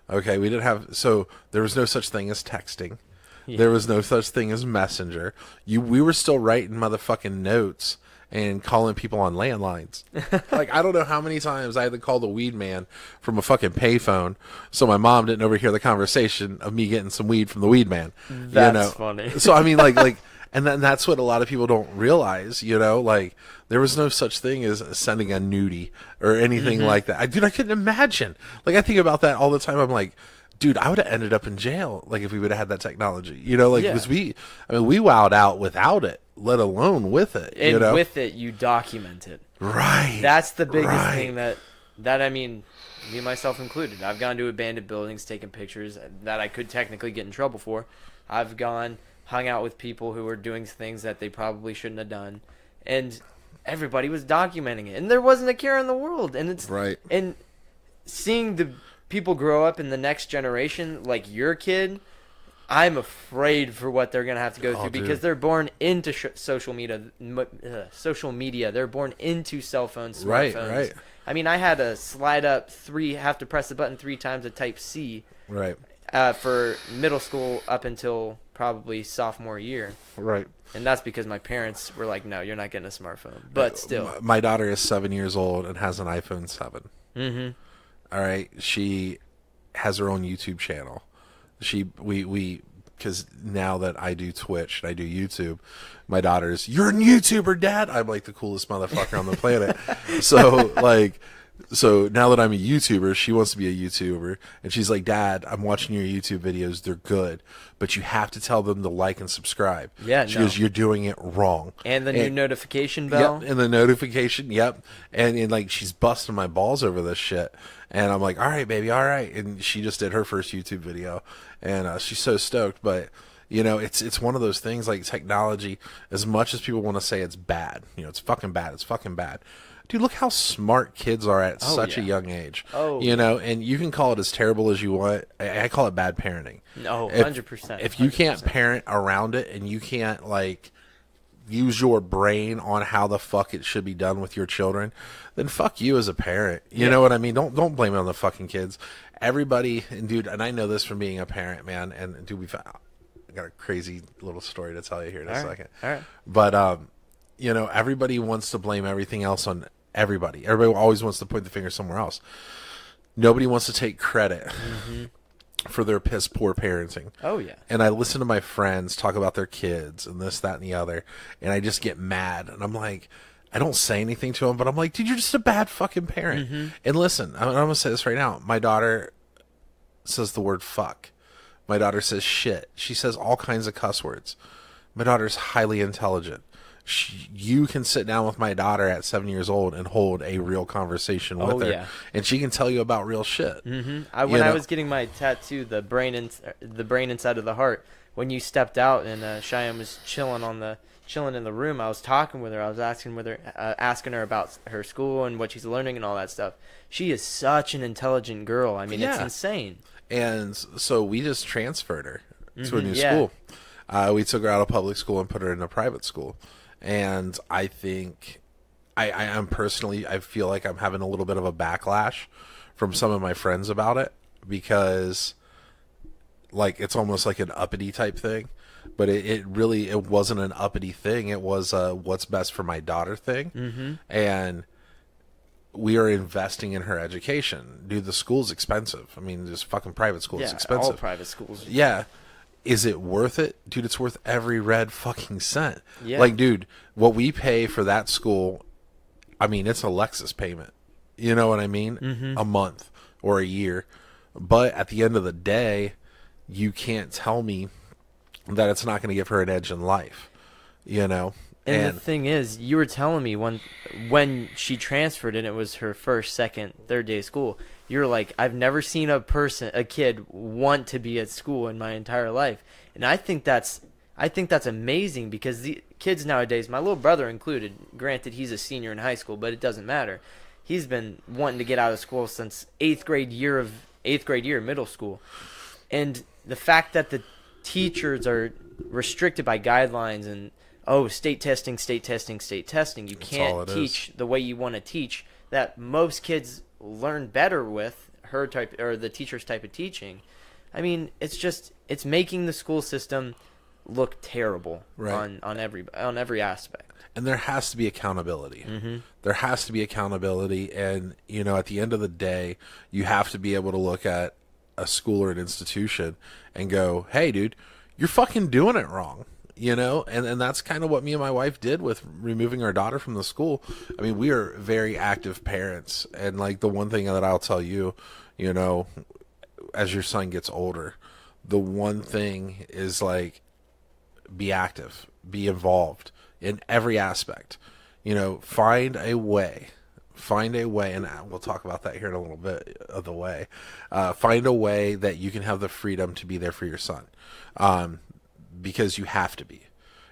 Okay? We didn't have... So, there was no such thing as texting. Yeah. There was no such thing as Messenger. We were still writing motherfucking notes and calling people on landlines. Like, I don't know how many times I had to call the weed man from a fucking payphone so my mom didn't overhear the conversation of me getting some weed from the weed man. That's funny. So, I mean, like, and that's what a lot of people don't realize, you know? Like, there was no such thing as sending a nudie or anything like that. Dude, I couldn't imagine. Like, I think about that all the time. I'm like, dude, I would have ended up in jail, like, if we would have had that technology. You know, like, because we wowed out without it, let alone with it. And you know? with it, you document it. Right. That's the biggest thing that I mean, me myself included. I've gone to abandoned buildings, taken pictures that I could technically get in trouble for. I've hung out with people who were doing things that they probably shouldn't have done. And everybody was documenting it. And there wasn't a care in the world. And it's right. And seeing the people grow up in the next generation, like your kid, I'm afraid for what they're gonna have to go through because they're born into social media. They're born into cell phones, smartphones. Right. I mean, I had to slide up have to press the button 3 times to type C. Right. For middle school up until probably sophomore year. Right. And that's because my parents were like, "No, you're not getting a smartphone." But still, my daughter is 7 years old and has an iPhone 7. Mm-hmm. All right, she has her own YouTube channel. Because now that I do Twitch and I do YouTube, my daughter's, "You're a YouTuber, Dad." I'm like the coolest motherfucker on the planet. So now that I'm a YouTuber, she wants to be a YouTuber, and she's like, "Dad, I'm watching your YouTube videos. They're good, but you have to tell them to like and subscribe." Yeah, she goes, "You're doing it wrong." And the new notification bell. Yep, and the notification. Yep, and like she's busting my balls over this shit, and I'm like, "All right, baby, all right." And she just did her first YouTube video, and she's so stoked. But It's one of those things like technology, as much as people want to say it's bad, it's fucking bad. It's fucking bad. Dude, look how smart kids are at such a young age. And you can call it as terrible as you want. I call it bad parenting. No, 100%. If you can't parent around it and you can't like use your brain on how the fuck it should be done with your children, then fuck you as a parent. You know what I mean? Don't blame it on the fucking kids. Everybody, and dude, and I know this from being a parent, man. And dude, I got a crazy little story to tell you here in a second. All right. But everybody wants to blame everything else on everybody. Everybody always wants to point the finger somewhere else. Nobody wants to take credit for their piss poor parenting. Oh, yeah. And I listen to my friends talk about their kids and this, that, and the other, and I just get mad. And I'm like, I don't say anything to them, but I'm like, dude, you're just a bad fucking parent. And listen, I'm going to say this right now. My daughter says the word fuck. My daughter says shit. She says all kinds of cuss words. My daughter's highly intelligent. You can sit down with my daughter at 7 years old and hold a real conversation with her, and she can tell you about real shit. When I was getting my tattoo, the brain inside of the heart, when you stepped out and Cheyenne was chilling in the room, I was talking with her. I was asking her about her school and what she's learning and all that stuff. She is such an intelligent girl. I mean, it's insane. And so we just transferred her to a new school. We took her out of public school and put her in a private school. And I think I feel like I'm having a little bit of a backlash from some of my friends about it, because like it's almost like an uppity type thing, but it wasn't an uppity thing. It was what's best for my daughter thing. And we are investing in her education. Dude, the school's expensive. I mean, just fucking private school is expensive. All private schools. Yeah. Is it worth it? Dude, it's worth every red fucking cent. Yeah. Like, dude, what we pay for that school, I mean, it's a Lexus payment. You know what I mean? A month or a year. But at the end of the day, you can't tell me that it's not going to give her an edge in life. And the thing is, you were telling me when she transferred and it was her first, second, third day of school, you're like, I've never seen a kid want to be at school in my entire life. And I think that's amazing, because the kids nowadays, my little brother included, granted he's a senior in high school, but it doesn't matter. He's been wanting to get out of school since eighth grade year middle school. And the fact that the teachers are restricted by guidelines and state testing. You can't teach the way you want to teach. That most kids learn better with her type or the teacher's type of teaching. I mean, it's making the school system look terrible on every aspect. And there has to be accountability. There has to be accountability, and at the end of the day, you have to be able to look at a school or an institution and go, "Hey, dude, you're fucking doing it wrong." And that's kind of what me and my wife did with removing our daughter from the school. I mean, we are very active parents, and like the one thing that I'll tell you, as your son gets older, the one thing is like, be active, be involved in every aspect. Find a way, and we'll talk about that here in a little bit of the way. Find a way that you can have the freedom to be there for your son. Because you have to be.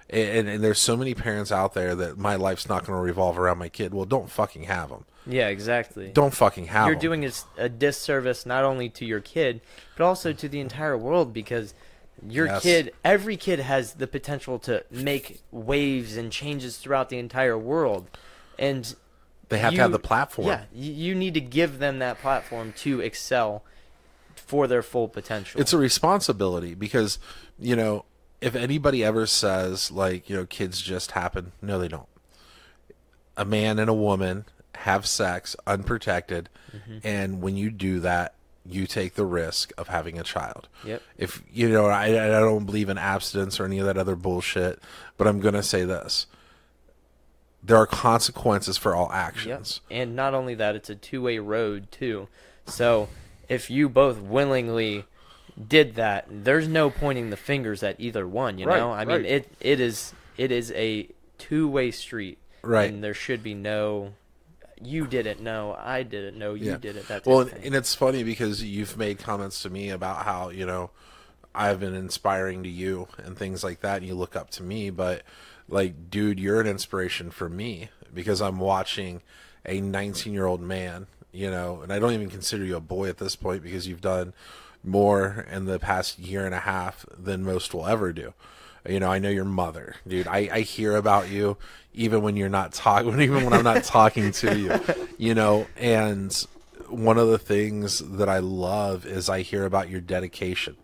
And there's so many parents out there that my life's not going to revolve around my kid. Well, don't fucking have them. Yeah, exactly. Don't fucking have them. You're doing a disservice not only to your kid, but also to the entire world, because every kid has the potential to make waves and changes throughout the entire world. And they have to have the platform. Yeah, you need to give them that platform to excel for their full potential. It's a responsibility, because, if anybody ever says, like, kids just happen, no, they don't. A man and a woman have sex unprotected, and when you do that, you take the risk of having a child. Yep. If, I don't believe in abstinence or any of that other bullshit, but I'm going to say this. There are consequences for all actions. Yep. And not only that, it's a two-way road, too. So if you both willingly did that, there's no pointing the fingers at either one, I mean, it is a two-way street. Right. And there should be no, you did it, no, I did it, no, you did it, that type well, of thing. And it's funny because you've made comments to me about how, I've been inspiring to you and things like that, and you look up to me, but like, dude, you're an inspiration for me because I'm watching a 19-year-old man, and I don't even consider you a boy at this point because you've done more in the past year and a half than most will ever do. I know your mother, dude. I hear about you even when you're not talking, even when I'm not talking to you, and one of the things that I love is I hear about your dedication,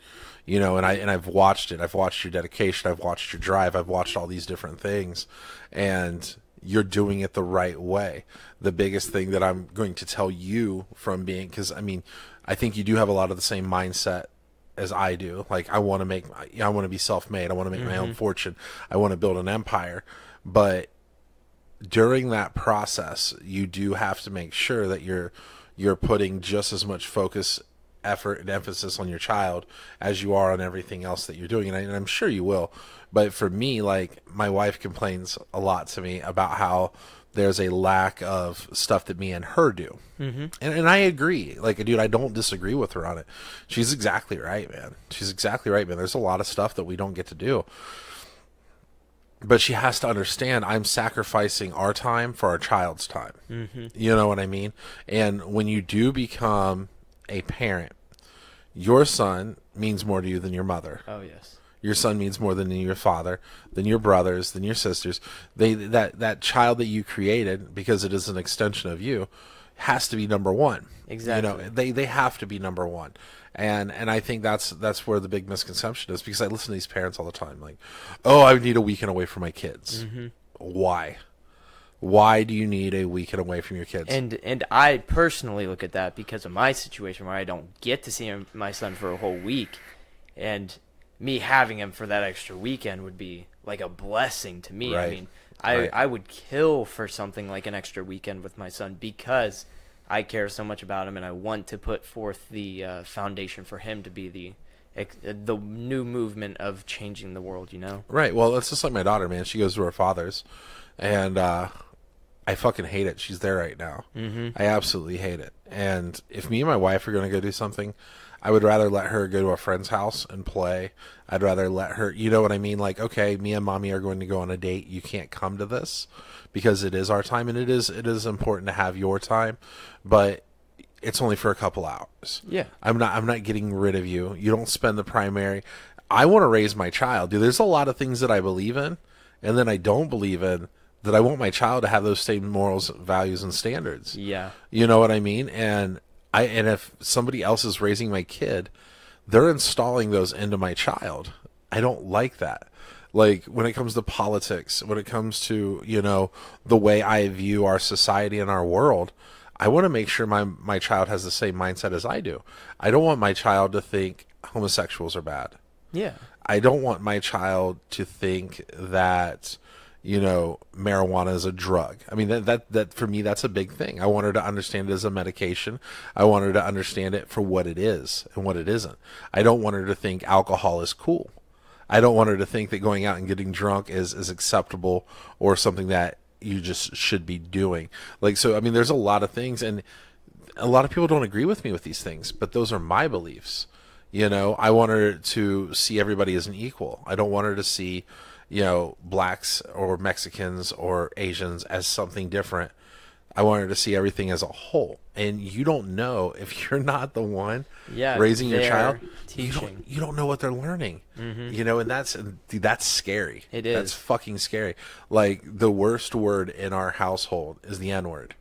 and I've watched it. I've watched your dedication. I've watched your drive. I've watched all these different things, and you're doing it the right way. The biggest thing that I'm going to tell you from being, because I think you do have a lot of the same mindset as I do. Like, I want to be self-made. I want to make my own fortune. I want to build an empire. But during that process, you do have to make sure that you're putting just as much focus, effort, and emphasis on your child as you are on everything else that you're doing. And I'm sure you will. But for me, like, my wife complains a lot to me about how there's a lack of stuff that me and her do. And I agree. Like, dude, I don't disagree with her on it. She's exactly right, man. She's exactly right, man. There's a lot of stuff that we don't get to do. But she has to understand I'm sacrificing our time for our child's time. You know what I mean? And when you do become a parent, your son means more to you than your mother. Oh, yes. Your son means more than your father, than your brothers, than your sisters. That child that you created, because it is an extension of you, has to be number one. Exactly. They have to be number one. And I think that's where the big misconception is, because I listen to these parents all the time, like, oh, I need a weekend away from my kids. Why? Why do you need a weekend away from your kids? And I personally look at that because of my situation where I don't get to see my son for a whole week, and me having him for that extra weekend would be like a blessing to me. Right. I would kill for something like an extra weekend with my son because I care so much about him, and I want to put forth the foundation for him to be the new movement of changing the world, Right. Well, it's just like my daughter, man. She goes to her father's, and I fucking hate it. She's there right now. I absolutely hate it. And if me and my wife are going to go do something, I would rather let her go to a friend's house and play. I'd rather let her, you know what I mean? Like, okay, me and mommy are going to go on a date. You can't come to this because it is our time, and it is important to have your time, but it's only for a couple hours. Yeah. I'm not getting rid of you. You don't spend the primary. I want to raise my child. Dude, there's a lot of things that I believe in and then I don't believe in, that I want my child to have those same morals, values, and standards. Yeah. You know what I mean? And if somebody else is raising my kid, they're installing those into my child. I don't like that. Like, when it comes to politics, when it comes to, the way I view our society and our world, I want to make sure my child has the same mindset as I do. I don't want my child to think homosexuals are bad. Yeah. I don't want my child to think that, marijuana is a drug. I mean, that for me, that's a big thing. I want her to understand it as a medication. I want her to understand it for what it is and what it isn't. I don't want her to think alcohol is cool. I don't want her to think that going out and getting drunk is acceptable or something that you just should be doing. Like, so, I mean, there's a lot of things, and a lot of people don't agree with me with these things, but those are my beliefs. I want her to see everybody as an equal. I don't want her to see, blacks or Mexicans or Asians as something different. I want her to see everything as a whole. And you don't know, if you're not the one raising your child, teaching. You don't know what they're learning. And that's scary. It is. That's fucking scary. Like, the worst word in our household is the N-word.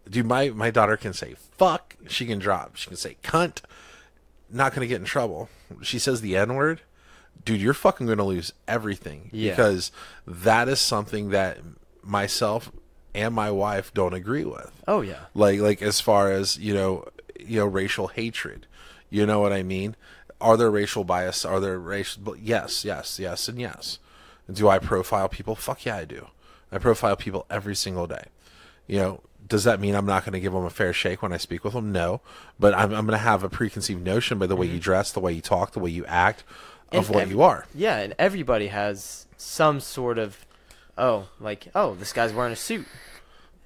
Dude, my daughter can say fuck. She can drop. She can say cunt. Not going to get in trouble. She says the N-word. Dude, you're fucking going to lose everything. Yeah. Because that is something that myself and my wife don't agree with. Oh, yeah. Like as far as, racial hatred. You know what I mean? Are there racial bias? Are there racial... Yes, and yes. Do I profile people? Fuck yeah, I do. I profile people every single day. Does that mean I'm not going to give them a fair shake when I speak with them? No. But I'm going to have a preconceived notion by the way you dress, the way you talk, the way you act, of what you are. Yeah, and everybody has some sort of, this guy's wearing a suit.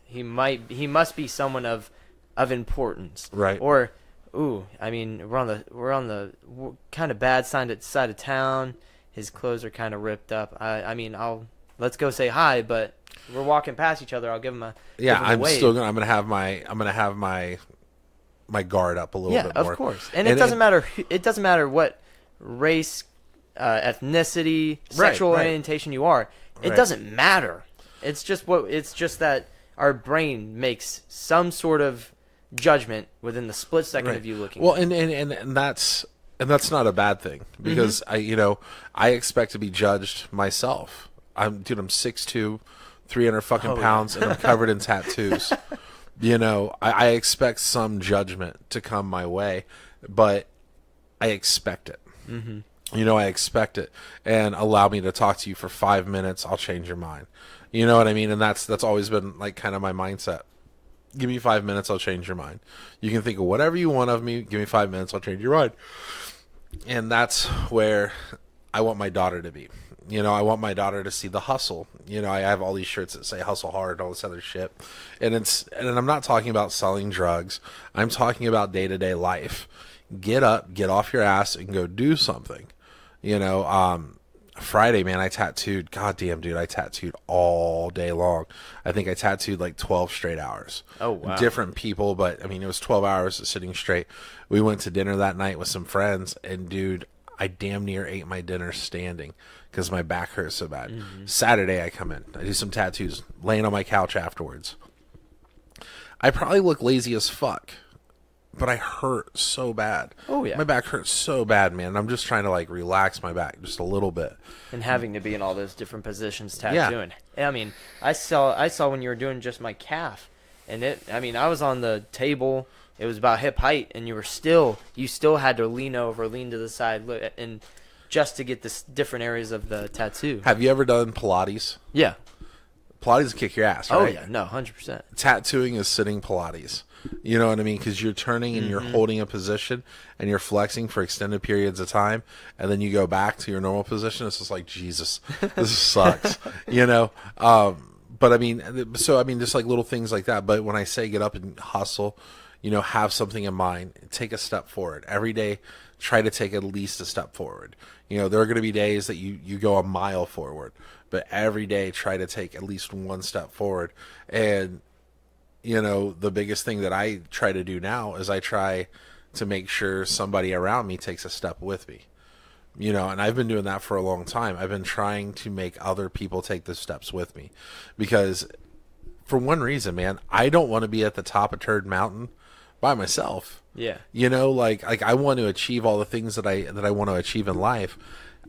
He must be someone of importance. Right. Or I mean, we're on the kind of bad side of town. His clothes are kind of ripped up. I mean, let's go say hi, but we're walking past each other. I'll give him a Yeah, give him a I'm wave. still gonna. I'm gonna have my guard up a little bit more. Of course. And it doesn't matter. It doesn't matter what race, ethnicity, sexual orientation you are. It doesn't matter. It's just that our brain makes some sort of judgment within the split second of you looking. Well, at it. and that's not a bad thing, because I expect to be judged myself. I'm 6'2", 300 fucking pounds, and I'm covered in tattoos. I expect some judgment to come my way, but I expect it. I expect it, and allow me to talk to you for 5 minutes. I'll change your mind. You know what I mean? And that's always been like kind of my mindset. Give me 5 minutes, I'll change your mind. You can think of whatever you want of me. Give me 5 minutes, I'll change your mind. And that's where I want my daughter to be. I want my daughter to see the hustle. I have all these shirts that say hustle hard, all this other shit. And I'm not talking about selling drugs. I'm talking about day-to-day life. Get up, get off your ass, and go do something. Friday, man, I tattooed. Goddamn, dude, I tattooed all day long. I think I tattooed like 12 straight hours. Oh, wow. Different people, but I mean, it was 12 hours of sitting straight. We went to dinner that night with some friends, and dude, I damn near ate my dinner standing because my back hurt so bad. Saturday, I come in. I do some tattoos, laying on my couch afterwards. I probably look lazy as fuck, but I hurt so bad. Oh, yeah. My back hurts so bad, man. I'm just trying to like relax my back just a little bit. And having to be in all those different positions tattooing. Yeah. I mean, I saw when you were doing just my calf, and I was on the table. It was about hip height, and you still had to lean over, lean to the side, and just to get this different areas of the tattoo. Have you ever done Pilates? Yeah. Pilates will kick your ass, right? Oh, yeah. No, 100%. Tattooing is sitting Pilates. You know what I mean? Because you're turning and you're holding a position and you're flexing for extended periods of time, and then you go back to your normal position. It's just like, Jesus, this sucks. But I mean, just like little things like that. But when I say get up and hustle, have something in mind, take a step forward every day. Try to take at least a step forward. There are going to be days that you go a mile forward, but every day try to take at least one step forward. And the biggest thing that I try to do now is I try to make sure somebody around me takes a step with me. And I've been doing that for a long time. I've been trying to make other people take the steps with me, because for one reason, man, I don't want to be at the top of Turd Mountain by myself. Yeah. Like I want to achieve all the things that I want to achieve in life.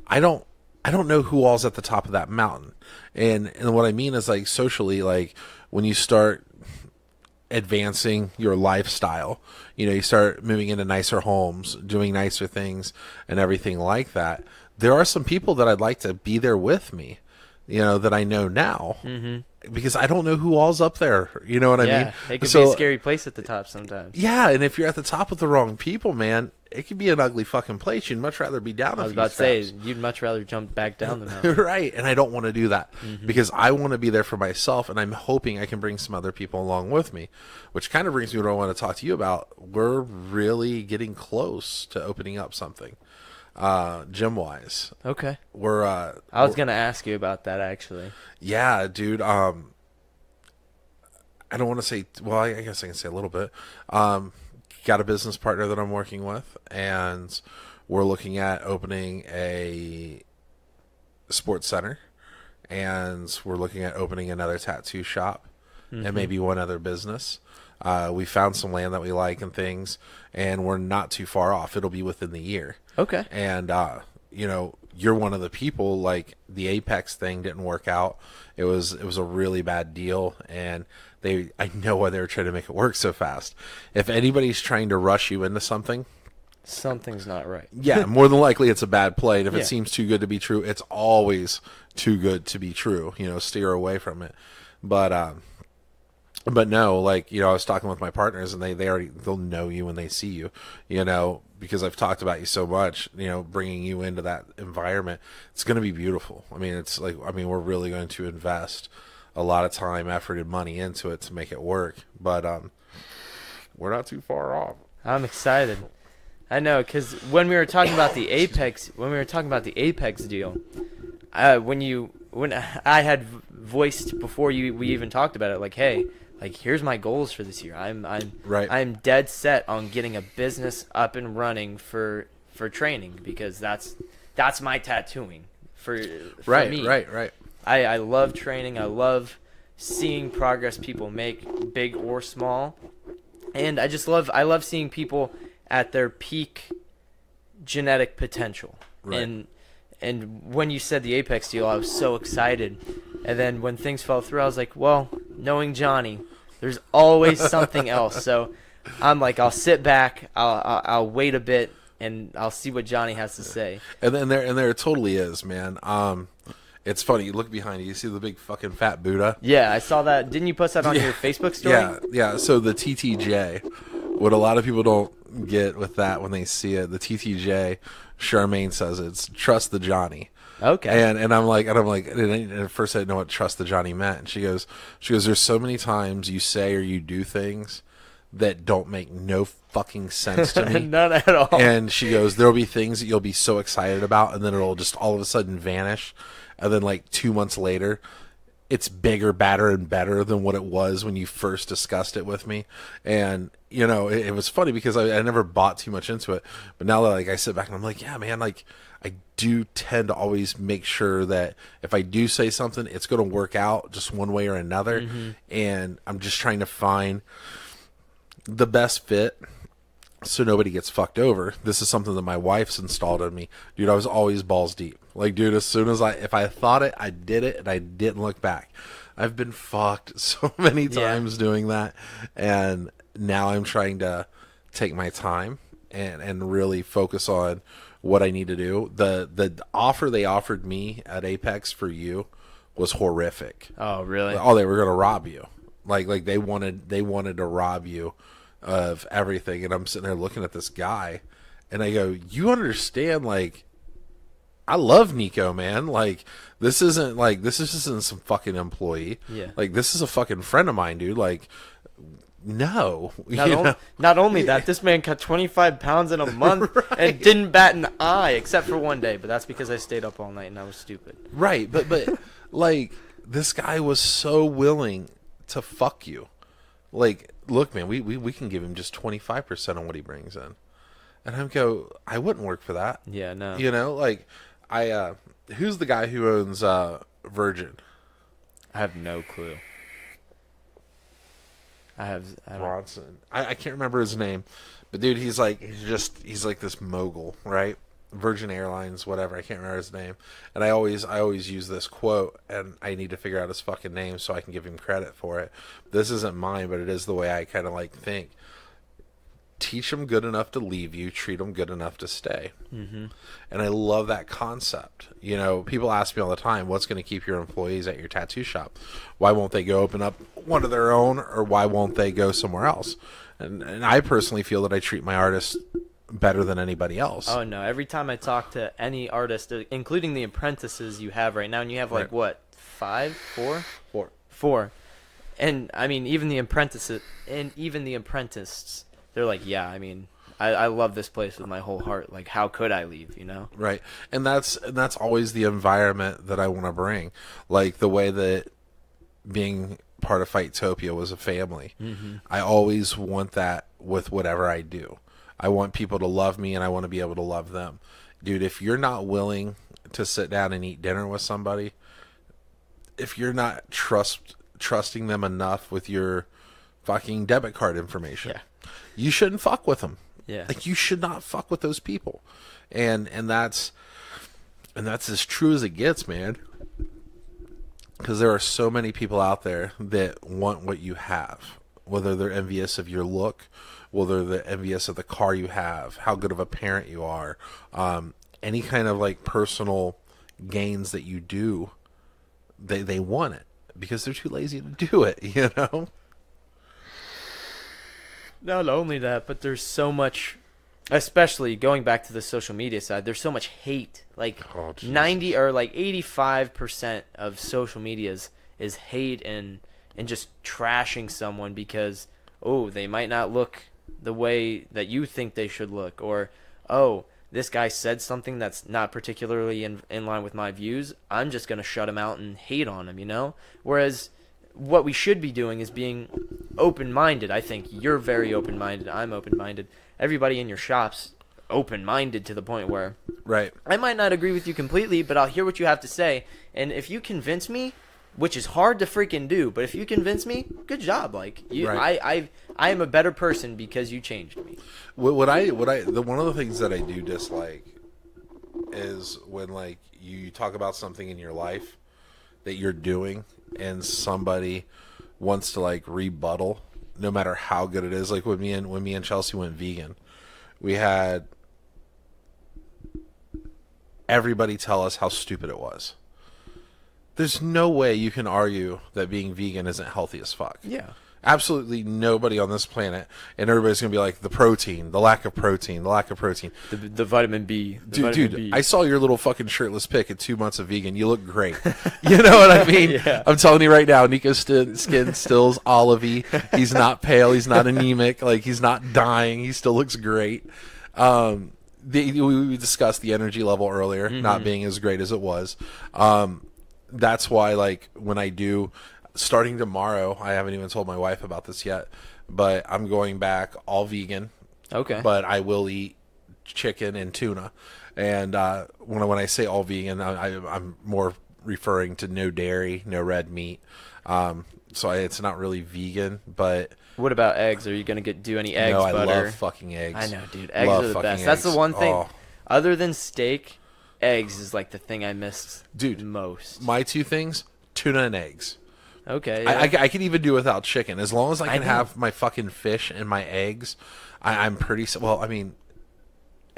I don't know who all's at the top of that mountain. And what I mean is, like, socially, like when you start advancing your lifestyle, you start moving into nicer homes, doing nicer things and everything like that. There are some people that I'd like to be there with me, that I know now, because I don't know who all's up there. You know what I mean? It could be a scary place at the top sometimes. Yeah, and if you're at the top with the wrong people, man, it could be an ugly fucking place. You'd much rather be down. I was about to say, you'd much rather jump back down than that. Right, and I don't want to do that because I want to be there for myself, and I'm hoping I can bring some other people along with me, which kind of brings me to what I want to talk to you about. We're really getting close to opening up something. Gym wise. Okay. I was gonna ask you about that, actually. Yeah, dude. I don't want to say, well, I guess I can say a little bit. Got a business partner that I'm working with, and we're looking at opening a sports center, and we're looking at opening another tattoo shop and maybe one other business. We found some land that we like and things, and we're not too far off. It'll be within the year. Okay. And, you're one of the people, like the Apex thing didn't work out. It was a really bad deal, and I know why they were trying to make it work so fast. If anybody's trying to rush you into something, something's not right. Yeah, more than likely it's a bad play. And if it seems too good to be true, it's always too good to be true. Steer away from it. But no, like, I was talking with my partners, and they'll know you when they see you, because I've talked about you so much, bringing you into that environment. It's going to be beautiful. I mean, we're really going to invest a lot of time, effort, and money into it to make it work. But we're not too far off. I'm excited. I know, because when we were talking about the Apex deal, when I had voiced before we even talked about it, like, hey, like here's my goals for this year. Right. I'm dead set on getting a business up and running for training, because that's my tattooing for Right, me. right. I love training. I love seeing progress people make, big or small, and I love seeing people at their peak genetic potential. Right. And when you said the Apex deal, I was so excited. And then when things fell through, I was like, well, knowing Johnny, there's always something else. So I'm like, I'll sit back, I'll wait a bit, and I'll see what Johnny has to say. And then there it totally is, man. It's funny. You look behind you. You see the big fucking fat Buddha. Yeah, I saw that. Didn't you post that on your Facebook story? Yeah. So the TTJ, what a lot of people don't get with that when they see it, the TTJ, Charmaine says it's trust the Johnny. Okay. And I'm like, and at first I didn't know what trust the Johnny meant. And she goes, there's so many times you say or you do things that don't make no fucking sense to me. None at all. And she goes, there'll be things that you'll be so excited about, and then it'll just all of a sudden vanish. And then like 2 months later, it's bigger, badder, and better than what it was when you first discussed it with me. And, you know, it was funny because I never bought too much into it. But now that like I sit back and I'm like, yeah, man, like I do tend to always make sure that if I do say something, it's going to work out just one way or another. Mm-hmm. And I'm just trying to find the best fit so nobody gets fucked over. This is something that my wife's installed in me. Dude, I was always balls deep. Like, dude, as soon as if I thought it, I did it, and I didn't look back. I've been fucked so many times doing that, and now I'm trying to take my time and really focus on what I need to do. The offer they offered me at Apex for you was horrific. Oh, really? Oh, they were going to rob you. Like they wanted to rob you of everything. And I'm sitting there looking at this guy, and I go, you understand, like, I love Nico, man. Like, this isn't some fucking employee. Yeah. Like, this is a fucking friend of mine, dude. Like, no. Not only that, this man cut 25 pounds in a month and didn't bat an eye except for one day, but that's because I stayed up all night and I was stupid. Right, but like, this guy was so willing to fuck you. Like, look, man, we can give him just 25% on what he brings in. And I wouldn't work for that. Yeah, no. You know, like, who's the guy who owns Virgin? I have no clue. Bronson. I can't remember his name, but dude, he's like this mogul, right? Virgin Airlines, whatever. I can't remember his name. And I always use this quote, and I need to figure out his fucking name so I can give him credit for it. This isn't mine, but it is the way I kind of like think. Teach them good enough to leave you, treat them good enough to stay. Mm-hmm. And I love that concept. You know, people ask me all the time, what's going to keep your employees at your tattoo shop? Why won't they go open up one of their own, or why won't they go somewhere else? And I personally feel that I treat my artists better than anybody else. Oh, no. Every time I talk to any artist, including the apprentices you have right now, and you have like, what, 5? 4? 4. And, I mean, even the apprentices, they're like, yeah, I mean, I love this place with my whole heart. Like, how could I leave, you know? Right. And that's always the environment that I want to bring. Like, the way that being part of Fightopia was a family. Mm-hmm. I always want that with whatever I do. I want people to love me, and I want to be able to love them. Dude, if you're not willing to sit down and eat dinner with somebody, if you're not trusting them enough with your fucking debit card information, you shouldn't fuck with them. Yeah. Like, you should not fuck with those people. And that's as true as it gets, man. Because there are so many people out there that want what you have. Whether they're envious of your look, whether they're envious of the car you have, how good of a parent you are, any kind of like personal gains that you do, they want it because they're too lazy to do it, you know? Not only that, but there's so much, especially going back to the social media side, there's so much hate. Like 90 or like 85% of social media is hate and just trashing someone because, oh, they might not look the way that you think they should look, or oh, this guy said something that's not particularly in line with my views, I'm just going to shut him out and hate on him, you know? Whereas what we should be doing is being open-minded. I think you're very open-minded. I'm open-minded. Everybody in your shop's open-minded to the point where Right. I might not agree with you completely, but I'll hear what you have to say. And if you convince me, which is hard to freaking do, but if you convince me, good job. Like Right. I am a better person because you changed me. One of the things that I do dislike is when like you talk about something in your life that you're doing and somebody wants to like rebuttal, no matter how good it is. Like when me and Chelsea went vegan, we had everybody tell us how stupid it was. There's no way you can argue that being vegan isn't healthy as fuck. Yeah. Absolutely nobody on this planet, and everybody's gonna be like the protein, the lack of protein, the lack of protein. The vitamin B. Dude, I saw your little fucking shirtless pic at 2 months of vegan. You look great. You know what I mean? Yeah. I'm telling you right now, Nico's skin still's olivey. He's not pale. He's not anemic. Like he's not dying. He still looks great. We discussed the energy level earlier, not being as great as it was. That's why, like, when I do, starting tomorrow, I haven't even told my wife about this yet, but I'm going back all vegan. Okay. But I will eat chicken and tuna. And when I say all vegan, I'm more referring to no dairy, no red meat. So it's not really vegan, but... What about eggs? Are you going to do any eggs, no, I butter? love fucking eggs. I know, dude. Eggs Love are the fucking best. That's the eggs. one thing. Oh. Other than steak, eggs is like the thing I miss Dude, most. My two things, tuna and eggs. Okay. Yeah. I can even do without chicken. As long as I can know. have my fucking fish and my eggs, I'm pretty... Well, I mean...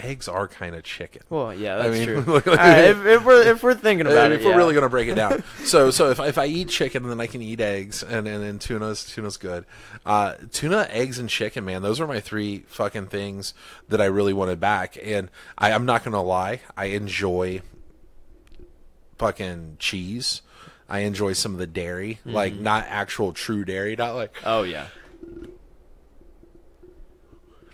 Eggs are kind of chicken. Well, yeah, that's true. Like, All right, if we're thinking about it, if we're really gonna break it down, so if I eat chicken, then I can eat eggs, and then tuna's good. Tuna, eggs, and chicken, man, those are my three fucking things that I really wanted back. And I'm not gonna lie, I enjoy fucking cheese. I enjoy some of the dairy, like not actual true dairy, not like Oh yeah.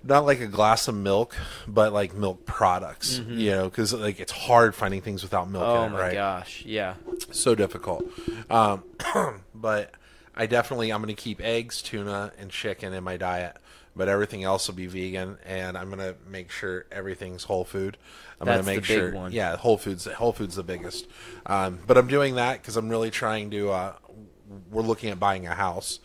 not like a glass of milk, but like milk products, you know, because like it's hard finding things without milk Oh in it, my right? gosh, yeah. So difficult. But I'm going to keep eggs, tuna, and chicken in my diet, but everything else will be vegan, and I'm going to make sure everything's whole food. I'm going to That's make the big sure, one. yeah, Whole Foods the biggest. But I'm doing that because I'm really trying to. We're looking at buying a house,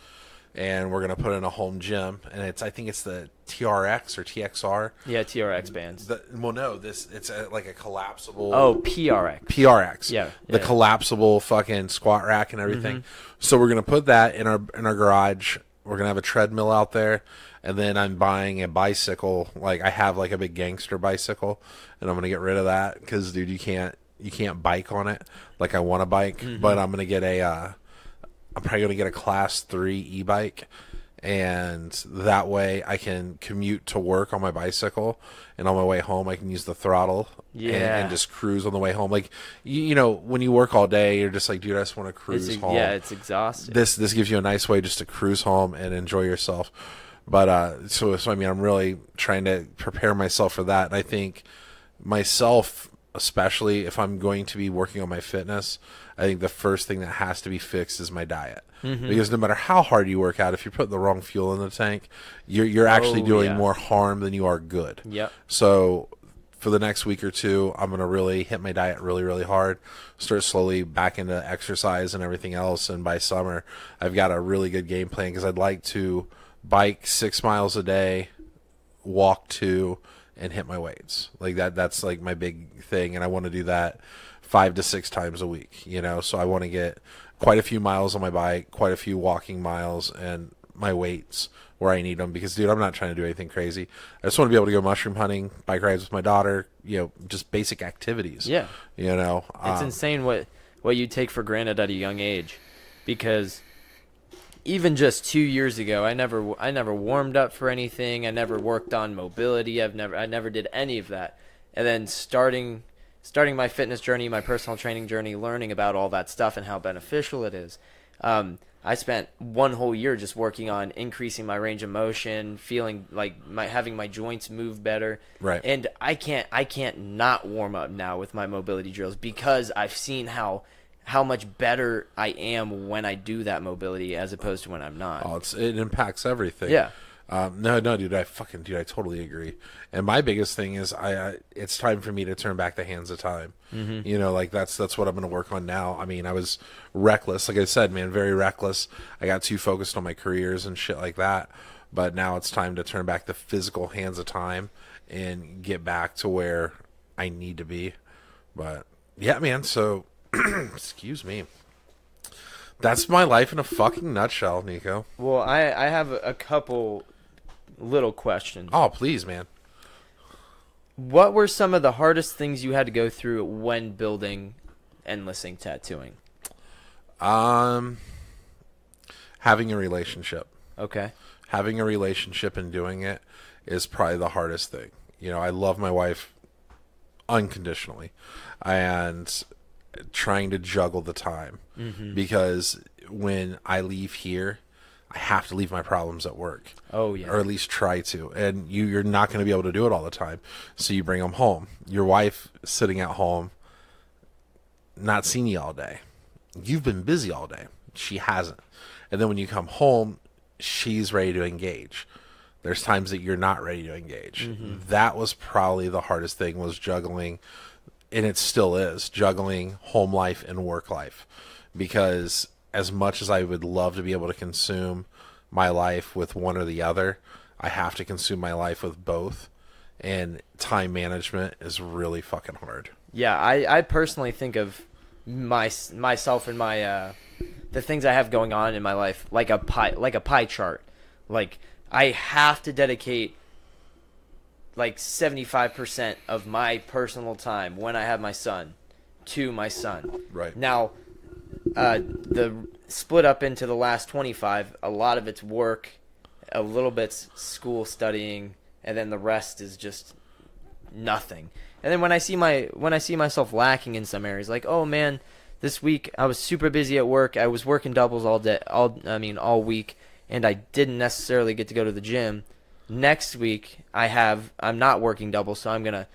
and we're going to put in a home gym, and I think it's the TRX or TXR. Yeah, TRX bands. It's like a collapsible. Oh, PRX. PRX. Yeah, The yeah. collapsible fucking squat rack and everything. So we're gonna put that in our garage. We're gonna have a treadmill out there, and then I'm buying a bicycle. Like I have like a big gangster bicycle, and I'm gonna get rid of that because dude, you can't bike on it like I want to bike. But I'm gonna get I'm probably gonna get a class 3 e-bike. And that way I can commute to work on my bicycle, and on my way home I can use the throttle and just cruise on the way home. Like you know, when you work all day, you're just like, dude, I just want to cruise home. Yeah, it's exhausting. This gives you a nice way just to cruise home and enjoy yourself. But so I mean, I'm really trying to prepare myself for that. And I think myself, especially if I'm going to be working on my fitness, I think the first thing that has to be fixed is my diet. Because no matter how hard you work out, if you put the wrong fuel in the tank, you're actually doing more harm than you are good. Yep. So for the next week or two, I'm going to really hit my diet really, really hard, start slowly back into exercise and everything else. And by summer, I've got a really good game plan because I'd like to bike 6 miles a day, walk 2, and hit my weights. Like that's like my big thing. And I want to do that 5 to 6 times a week, you know? So I want to get quite a few miles on my bike, quite a few walking miles, and my weights where I need them. Because, dude, I'm not trying to do anything crazy. I just want to be able to go mushroom hunting, bike rides with my daughter, you know, just basic activities. Yeah. You know? It's insane what you take for granted at a young age, because even just 2 years ago, I never warmed up for anything. I never worked on mobility. I never did any of that. And then starting my fitness journey, my personal training journey, learning about all that stuff and how beneficial it is. I spent one whole year just working on increasing my range of motion, feeling like having my joints move better. Right. And I can't not warm up now with my mobility drills because I've seen how much better I am when I do that mobility as opposed to when I'm not. Oh, it impacts everything. Yeah. No, dude, I totally agree. And my biggest thing is, it's time for me to turn back the hands of time. Mm-hmm. You know, like that's what I'm going to work on now. I mean, I was reckless, like I said, man, very reckless. I got too focused on my careers and shit like that. But now it's time to turn back the physical hands of time and get back to where I need to be. But yeah, man. So, excuse me. That's my life in a fucking nutshell, Nico. Well, I have a couple little questions. Oh, please, man. What were some of the hardest things you had to go through when building Endlessing Tattooing? Having a relationship. Okay. Having a relationship and doing it is probably the hardest thing. You know, I love my wife unconditionally, and trying to juggle the time because when I leave here, I have to leave my problems at work. Oh, yeah. Or at least try to. And you're not going to be able to do it all the time. So you bring them home. Your wife sitting at home, not seeing you all day. You've been busy all day. She hasn't. And then when you come home, she's ready to engage. There's times that you're not ready to engage. That was probably the hardest thing, was juggling, and it still is, juggling home life and work life. Because as much as I would love to be able to consume my life with one or the other, I have to consume my life with both. And time management is really fucking hard. Yeah, I personally think of myself and my the things I have going on in my life like a pie chart. Like I have to dedicate like 75% of my personal time when I have my son to my son. Right. Now, the split up into the last 25, a lot of it's work, a little bit's school studying, and then the rest is just nothing. And then when I see myself lacking in some areas, like, oh man, this week I was super busy at work. I was working doubles all week, and I didn't necessarily get to go to the gym. Next week I'm not working doubles, so I'm gonna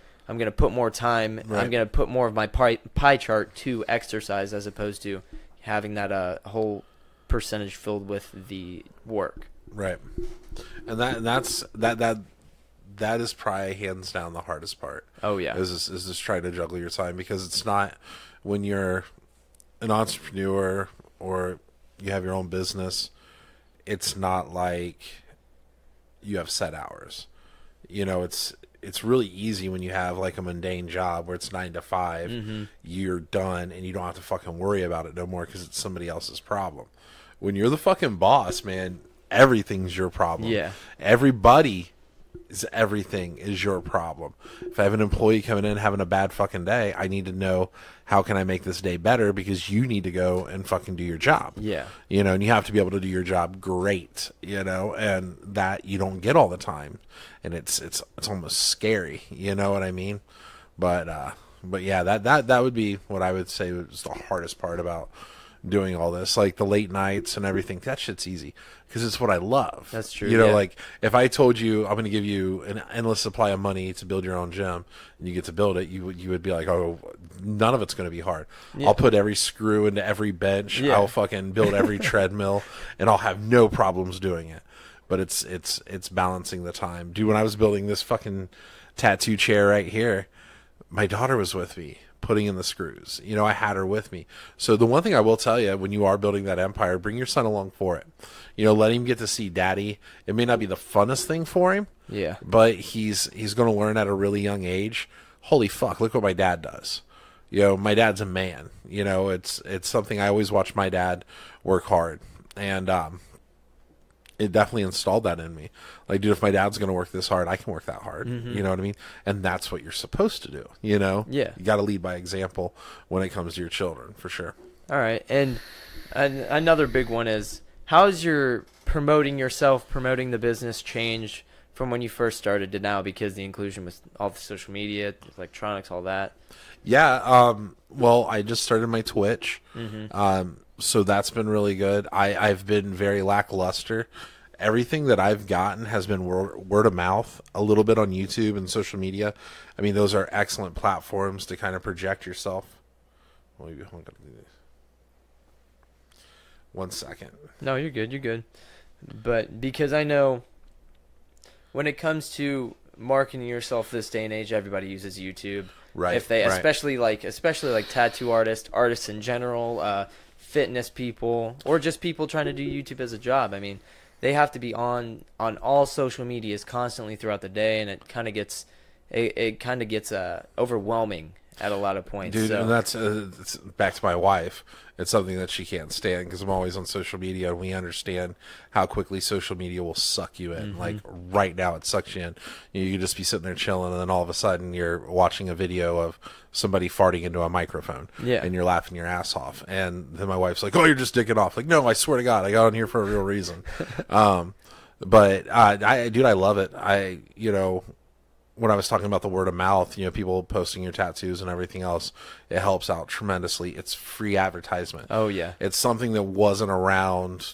put more time. Right. I'm gonna put more of my pie chart to exercise as opposed to having that whole percentage filled with the work. Right. And that is probably hands down the hardest part. Oh yeah. Is just trying to juggle your time, because it's not, when you're an entrepreneur or you have your own business, it's not like you have set hours. You know, it's really easy when you have like a mundane job where it's 9 to 5, you're done and you don't have to fucking worry about it no more because it's somebody else's problem. When you're the fucking boss, man, everything's your problem. Yeah. Everything is your problem. If I have an employee coming in having a bad fucking day, I need to know, how can I make this day better, because you need to go and fucking do your job. Yeah. You know, and you have to be able to do your job great, you know, and that you don't get all the time. And it's almost scary, you know what I mean? But yeah, that would be what I would say was the hardest part about doing all this, like the late nights and everything. That shit's easy because it's what I love. That's true. You know, yeah. like if I told you I'm going to give you an endless supply of money to build your own gym and you get to build it, you would be like, oh, none of it's going to be hard. Yeah. I'll put every screw into every bench. Yeah. I'll fucking build every treadmill, and I'll have no problems doing it. But it's balancing the time. Dude, when I was building this fucking tattoo chair right here, my daughter was with me putting in the screws. You know, I had her with me. So the one thing I will tell you, when you are building that empire, bring your son along for it. You know, let him get to see daddy. It may not be the funnest thing for him, Yeah. but he's going to learn at a really young age. Holy fuck, look what my dad does. You know, my dad's a man. You know, it's something I always watch my dad work hard. And it definitely installed that in me. Like, dude, if my dad's going to work this hard, I can work that hard. You know what I mean? And that's what you're supposed to do, you know? Yeah. You got to lead by example when it comes to your children, for sure. All right. And another big one is, how's your promoting yourself, promoting the business changed from when you first started to now, because the inclusion with all the social media, electronics, all that? Yeah. Well, I just started my Twitch. So that's been really good. I've been very lackluster. Everything that I've gotten has been word of mouth, a little bit on YouTube and social media. I mean, those are excellent platforms to kind of project yourself. Maybe I'm gonna do this. 1 second. No, you're good. You're good. But because I know when it comes to marketing yourself this day and age, everybody uses YouTube. Right. If they, right. especially like tattoo artists in general, fitness people, or just people trying to do YouTube as a job. I mean, they have to be on all social medias constantly throughout the day, and it kind of gets overwhelming at a lot of points. Dude, so. and that's it's back to my wife. It's something that she can't stand because I'm always on social media, and we understand how quickly social media will suck you in. Like right now, it sucks you in. You can just be sitting there chilling, and then all of a sudden, you're watching a video of somebody farting into a microphone, and you're laughing your ass off. And then my wife's like, "Oh, you're just dicking off." Like, no, I swear to God, I got on here for a real reason. But I love it. When I was talking about the word of mouth, people posting your tattoos and everything else, it helps out tremendously. It's free advertisement. Oh, yeah. It's something that wasn't around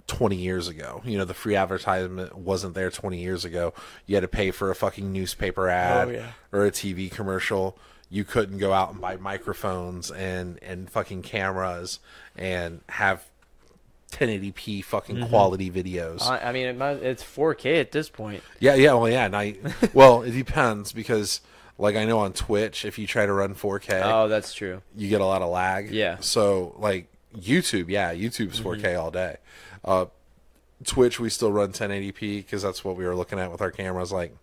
20 years ago. The free advertisement wasn't there 20 years ago. You had to pay for a fucking newspaper ad or a TV commercial. You couldn't go out and buy microphones and fucking cameras and have 1080p fucking quality videos. I mean, it's 4K at this point. Yeah. And well, it depends because, like, I know on Twitch, if you try to run 4K, oh, that's true, you get a lot of lag. Yeah. So, like, YouTube's 4K all day. Twitch, we still run 1080p because that's what we were looking at with our cameras. Like,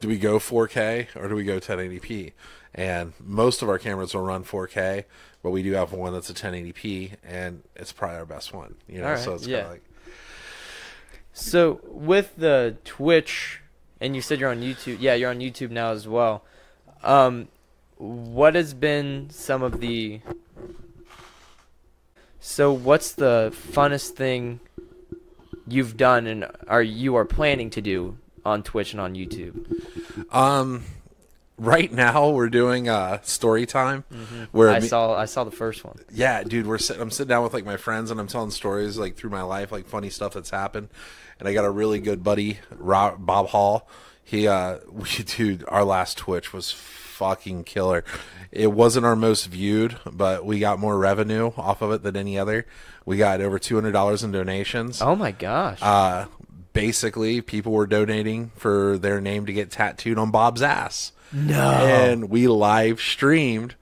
do we go 4K or do we go 1080p? And most of our cameras will run 4K, but we do have one that's a 1080p, and it's probably our best one. Right, so it's kind of like. So with the Twitch, and you said you're on YouTube. Yeah, you're on YouTube now as well. What has been some of the? So what's the funnest thing you've done and you are planning to do on Twitch and on YouTube? Right now we're doing story time. Where I saw the first one. Yeah, dude, I'm sitting down with like my friends and I'm telling stories like through my life, like funny stuff that's happened. And I got a really good buddy, Bob Hall. Dude, our last Twitch was fucking killer. It wasn't our most viewed, but we got more revenue off of it than any other. We got over $200 in donations. Oh my gosh. Basically, people were donating for their name to get tattooed on Bob's ass. No. And we live streamed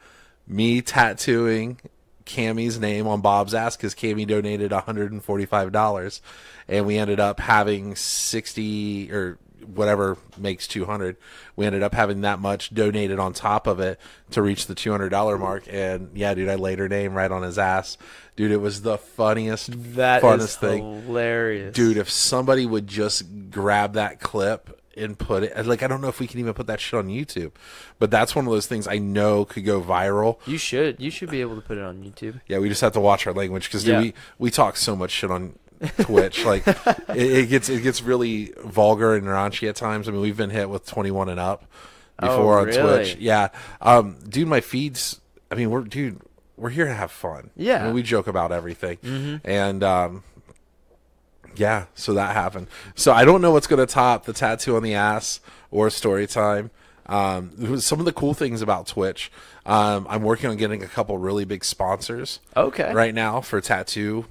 me tattooing Cammy's name on Bob's ass because Cammy donated $145. And we ended up having 60 or whatever makes 200. We ended up having that much donated on top of it to reach the $200 mark. And yeah, dude, I laid her name right on his ass. Dude, it was the funnest thing. Hilarious. Dude, if somebody would just grab that clip and put it, like, I don't know if we can even put that shit on YouTube, but that's one of those things I know could go viral. You should be able to put it on YouTube. Yeah, we just have to watch our language because we talk so much shit on Twitch. Like it gets really vulgar and raunchy at times. I mean, we've been hit with 21 and up before on Twitch. Yeah. Dude, my feeds, I mean, we're here to have fun. Yeah. I mean, we joke about everything. And yeah, so that happened. So I don't know what's going to top the tattoo on the ass or story time. Some of the cool things about Twitch, I'm working on getting a couple really big sponsors right now for tattoo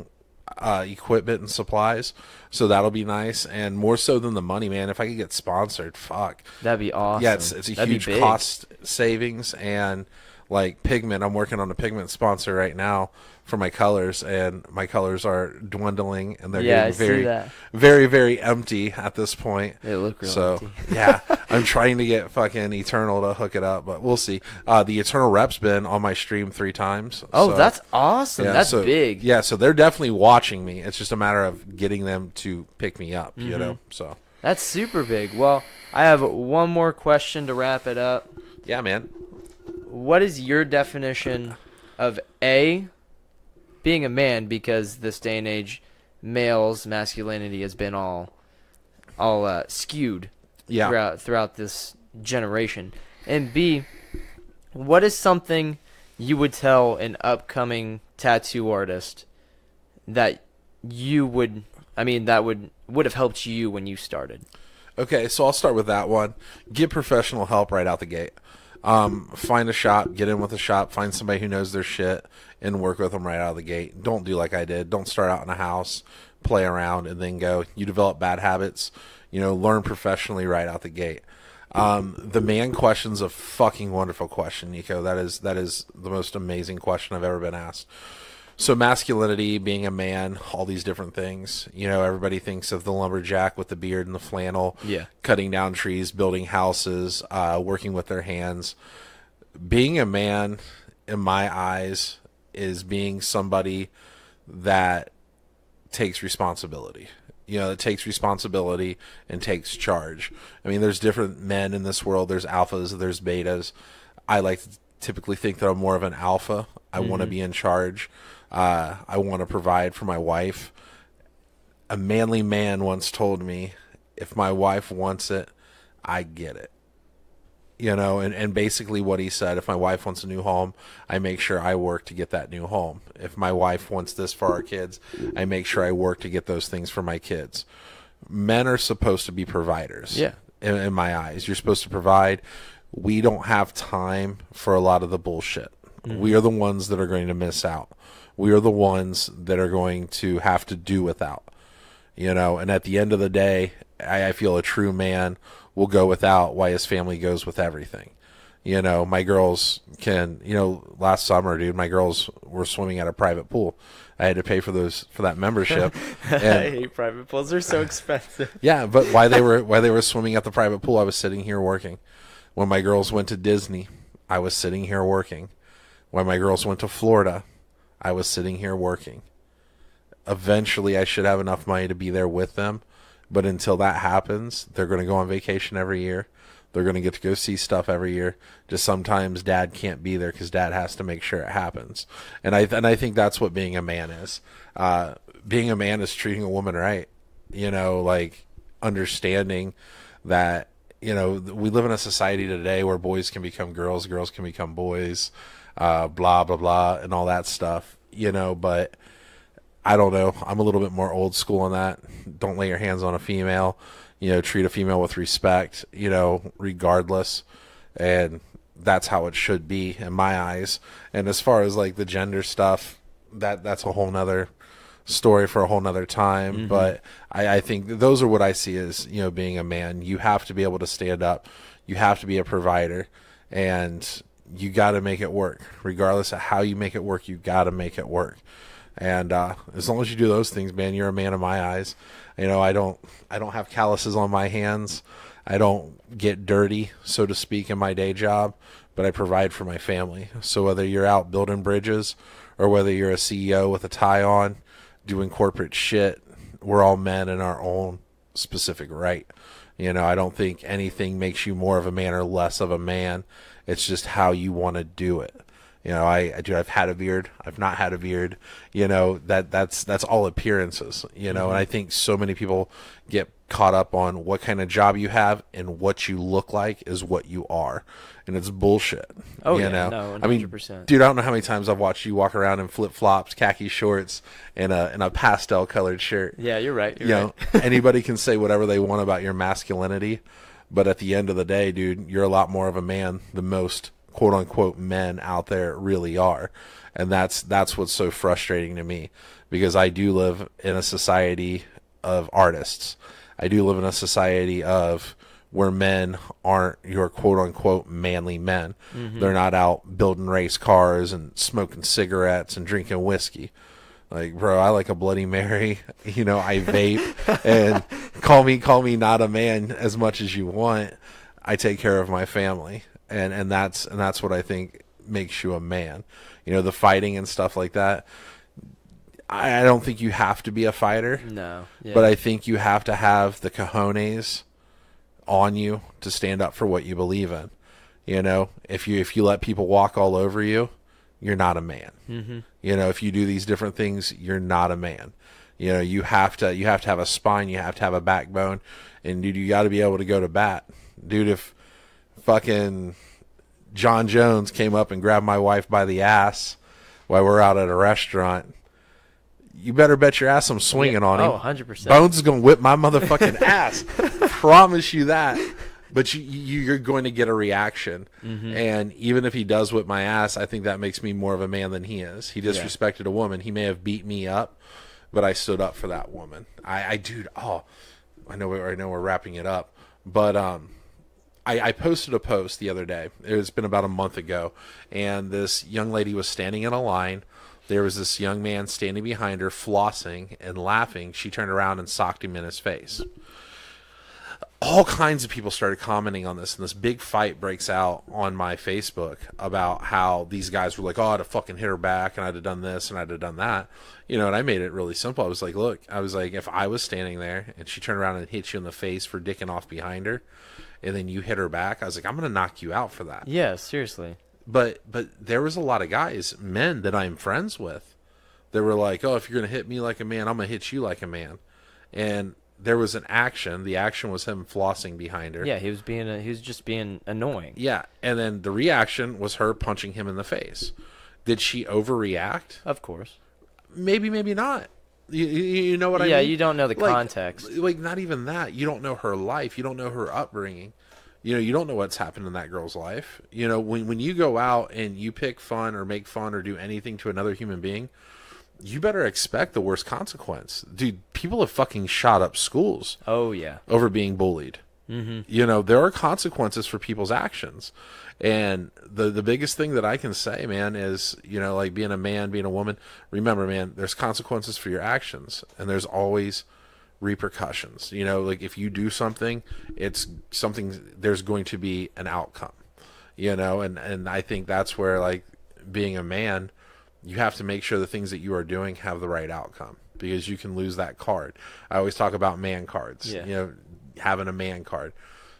equipment and supplies. So that'll be nice. And more so than the money, man, if I could get sponsored, fuck. That'd be awesome. Yeah, it's a huge cost savings. And like pigment, I'm working on a pigment sponsor right now for my colors, and my colors are dwindling, and they're getting very, very, very empty at this point. They look real empty. Yeah, I'm trying to get fucking Eternal to hook it up, but we'll see. The Eternal rep's been on my stream 3 times. Oh, so, that's awesome. Yeah, that's big. Yeah, so they're definitely watching me. It's just a matter of getting them to pick me up, you know? So that's super big. Well, I have one more question to wrap it up. Yeah, man. What is your definition of being a man, because this day and age, males' masculinity has been all skewed throughout this generation. And B, what is something you would tell an upcoming tattoo artist that you would, that would have helped you when you started? Okay, so I'll start with that one. Get professional help right out the gate. Find a shop, get in with a shop, find somebody who knows their shit, and work with them right out of the gate. Don't do like I did. Don't start out in a house, play around, and then go. You develop bad habits. Learn professionally right out the gate. The man question's a fucking wonderful question, Nico. That is the most amazing question I've ever been asked. So masculinity, being a man, all these different things. Everybody thinks of the lumberjack with the beard and the flannel, cutting down trees, building houses, working with their hands. Being a man, in my eyes, is being somebody that takes responsibility. That takes responsibility and takes charge. There's different men in this world. There's alphas, there's betas. I like to typically think that I'm more of an alpha. I want to be in charge. I want to provide for my wife. A manly man once told me, if my wife wants it, I get it. And basically what he said, if my wife wants a new home, I make sure I work to get that new home. If my wife wants this for our kids, I make sure I work to get those things for my kids. Men are supposed to be providers. Yeah. In my eyes, you're supposed to provide. We don't have time for a lot of the bullshit. We are the ones that are going to miss out. We are the ones that are going to have to do without. And at the end of the day, I feel a true man will go without while his family goes with everything. My girls can, last summer, dude, my girls were swimming at a private pool. I had to pay for that membership. I hate private pools. They're so expensive. Yeah, but while they were swimming at the private pool, I was sitting here working. When my girls went to Disney, I was sitting here working. When my girls went to Florida, I was sitting here working. Eventually, I should have enough money to be there with them. But until that happens, they're going to go on vacation every year. They're going to get to go see stuff every year. Just sometimes dad can't be there because dad has to make sure it happens. And I think that's what being a man is. Being a man is treating a woman right. Like understanding that, we live in a society today where boys can become girls, girls can become boys, blah, blah, blah, and all that stuff, but I don't know. I'm a little bit more old school on that. Don't lay your hands on a female. Treat a female with respect, regardless. And that's how it should be in my eyes. And as far as like the gender stuff, that's a whole nother story for a whole nother time. But I think those are what I see as, being a man. You have to be able to stand up. You have to be a provider. And you got to make it work. Regardless of how you make it work, you got to make it work. And as long as you do those things, man, you're a man in my eyes. I don't have calluses on my hands. I don't get dirty, so to speak, in my day job, but I provide for my family. So whether you're out building bridges or whether you're a CEO with a tie on, doing corporate shit, we're all men in our own specific right. I don't think anything makes you more of a man or less of a man. It's just how you want to do it. I've had a beard. I've not had a beard. That's all appearances, and I think so many people get caught up on what kind of job you have and what you look like is what you are. And it's bullshit. Oh, yeah. No, 100%. Dude, I don't know how many times I've watched you walk around in flip flops, khaki shorts, and a pastel colored shirt. Yeah, you're right. You're right. Anybody can say whatever they want about your masculinity, but at the end of the day, dude, you're a lot more of a man than most quote unquote men out there really are. And that's what's so frustrating to me, because I do live in a society of artists. I do live in a society of where men aren't your quote unquote manly men. They're not out building race cars and smoking cigarettes and drinking whiskey. Like, bro, I like a Bloody Mary. I vape, and call me not a man as much as you want. I take care of my family. And that's what I think makes you a man. The fighting and stuff like that. I don't think you have to be a fighter. No. Yeah. But I think you have to have the cojones on you to stand up for what you believe in. If you let people walk all over you, you're not a man. If you do these different things, you're not a man. You have to have a spine. You have to have a backbone. And dude, you got to be able to go to bat. Dude, if fucking John Jones came up and grabbed my wife by the ass, while we're out at a restaurant, you better bet your ass I'm swinging on him. Oh, 100%. Bones is going to whip my motherfucking ass. Promise you that. But you're going to get a reaction. Mm-hmm. And even if he does whip my ass, I think that makes me more of a man than he is. He disrespected a woman. He may have beat me up, but I stood up for that woman. Dude, I know we're wrapping it up. But I posted a post the other day. It's been about a month ago. And this young lady was standing in a line. There was this young man standing behind her, flossing and laughing. She turned around and socked him in his face. All kinds of people started commenting on this, and this big fight breaks out on my Facebook about how these guys were like, oh, I'd have fucking hit her back, and I'd have done this, and I'd have done that. You know, and I made it really simple. I was like, look, if I was standing there, and she turned around and hit you in the face for dicking off behind her, and then you hit her back, I was like, I'm going to knock you out for that. Yeah, seriously. But there was a lot of guys, men that I'm friends with, that were like, oh, if you're going to hit me like a man, I'm going to hit you like a man. And there was an action. The action was him flossing behind her. Yeah, he was just being annoying. Yeah, and then the reaction was her punching him in the face. Did she overreact? Of course. Maybe, maybe not. You know what I mean? Yeah, you don't know the context. Like, not even that. You don't know her life. You don't know her upbringing. You know, you don't know what's happened in that girl's life. You know, when you go out and you pick fun or make fun or do anything to another human being, you better expect the worst consequence. Dude, people have fucking shot up schools. Oh, yeah. Over being bullied. Mm-hmm. You know, there are consequences for people's actions. And the biggest thing that I can say, man, is, you know, like being a man, being a woman, remember, man, there's consequences for your actions. And there's always repercussions. You know, like if you do something, it's something, there's going to be an outcome. You know, and I think that's where, like, being a man, you have to make sure the things that you are doing have the right outcome, because you can lose that card. I always talk about man cards. Yeah. You know, having a man card.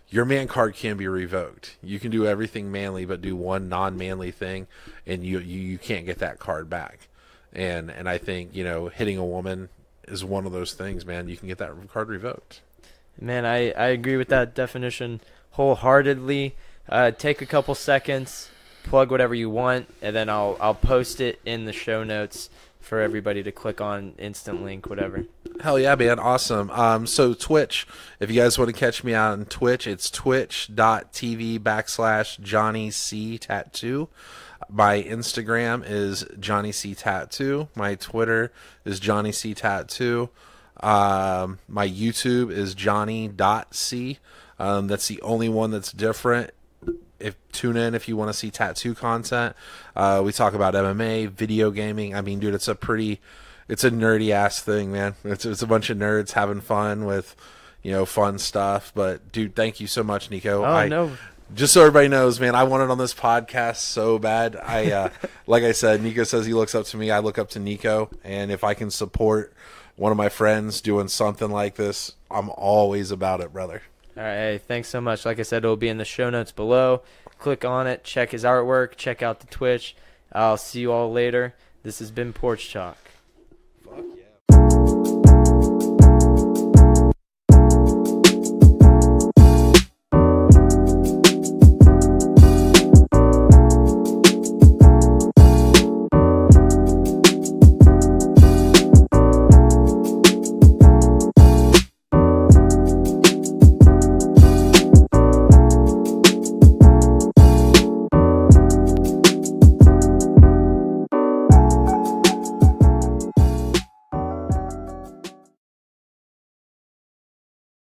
Your man card can be revoked. You can do everything manly, but do one non-manly thing, and you can't get that card back. And I think, you know, hitting a woman is one of those things, man. You can get that card revoked. Man, I agree with that definition wholeheartedly. Take a couple seconds, plug whatever you want, and then I'll post it in the show notes for everybody to click on, instant link, whatever. Hell yeah, man. Awesome. So Twitch, if you guys want to catch me out on Twitch, it's twitch.tv/Johny C Tattoo. My Instagram is Johny C Tattoo. My Twitter is Johny C Tattoo. My YouTube is Johnny.C. That's the only one that's different. Tune in if you want to see tattoo content. We talk about MMA, video gaming. I mean, dude, it's a nerdy ass thing, man. It's a bunch of nerds having fun with, you know, fun stuff. But dude, thank you so much, Nico. No. Just so everybody knows, man, I wanted on this podcast so bad. Like I said, Nico says he looks up to me. I look up to Nico, and if I can support one of my friends doing something like this, I'm always about it, brother. All right, hey, thanks so much. Like I said, it'll be in the show notes below. Click on it, check his artwork, check out the Twitch. I'll see you all later. This has been Porch Talk. Fuck yeah.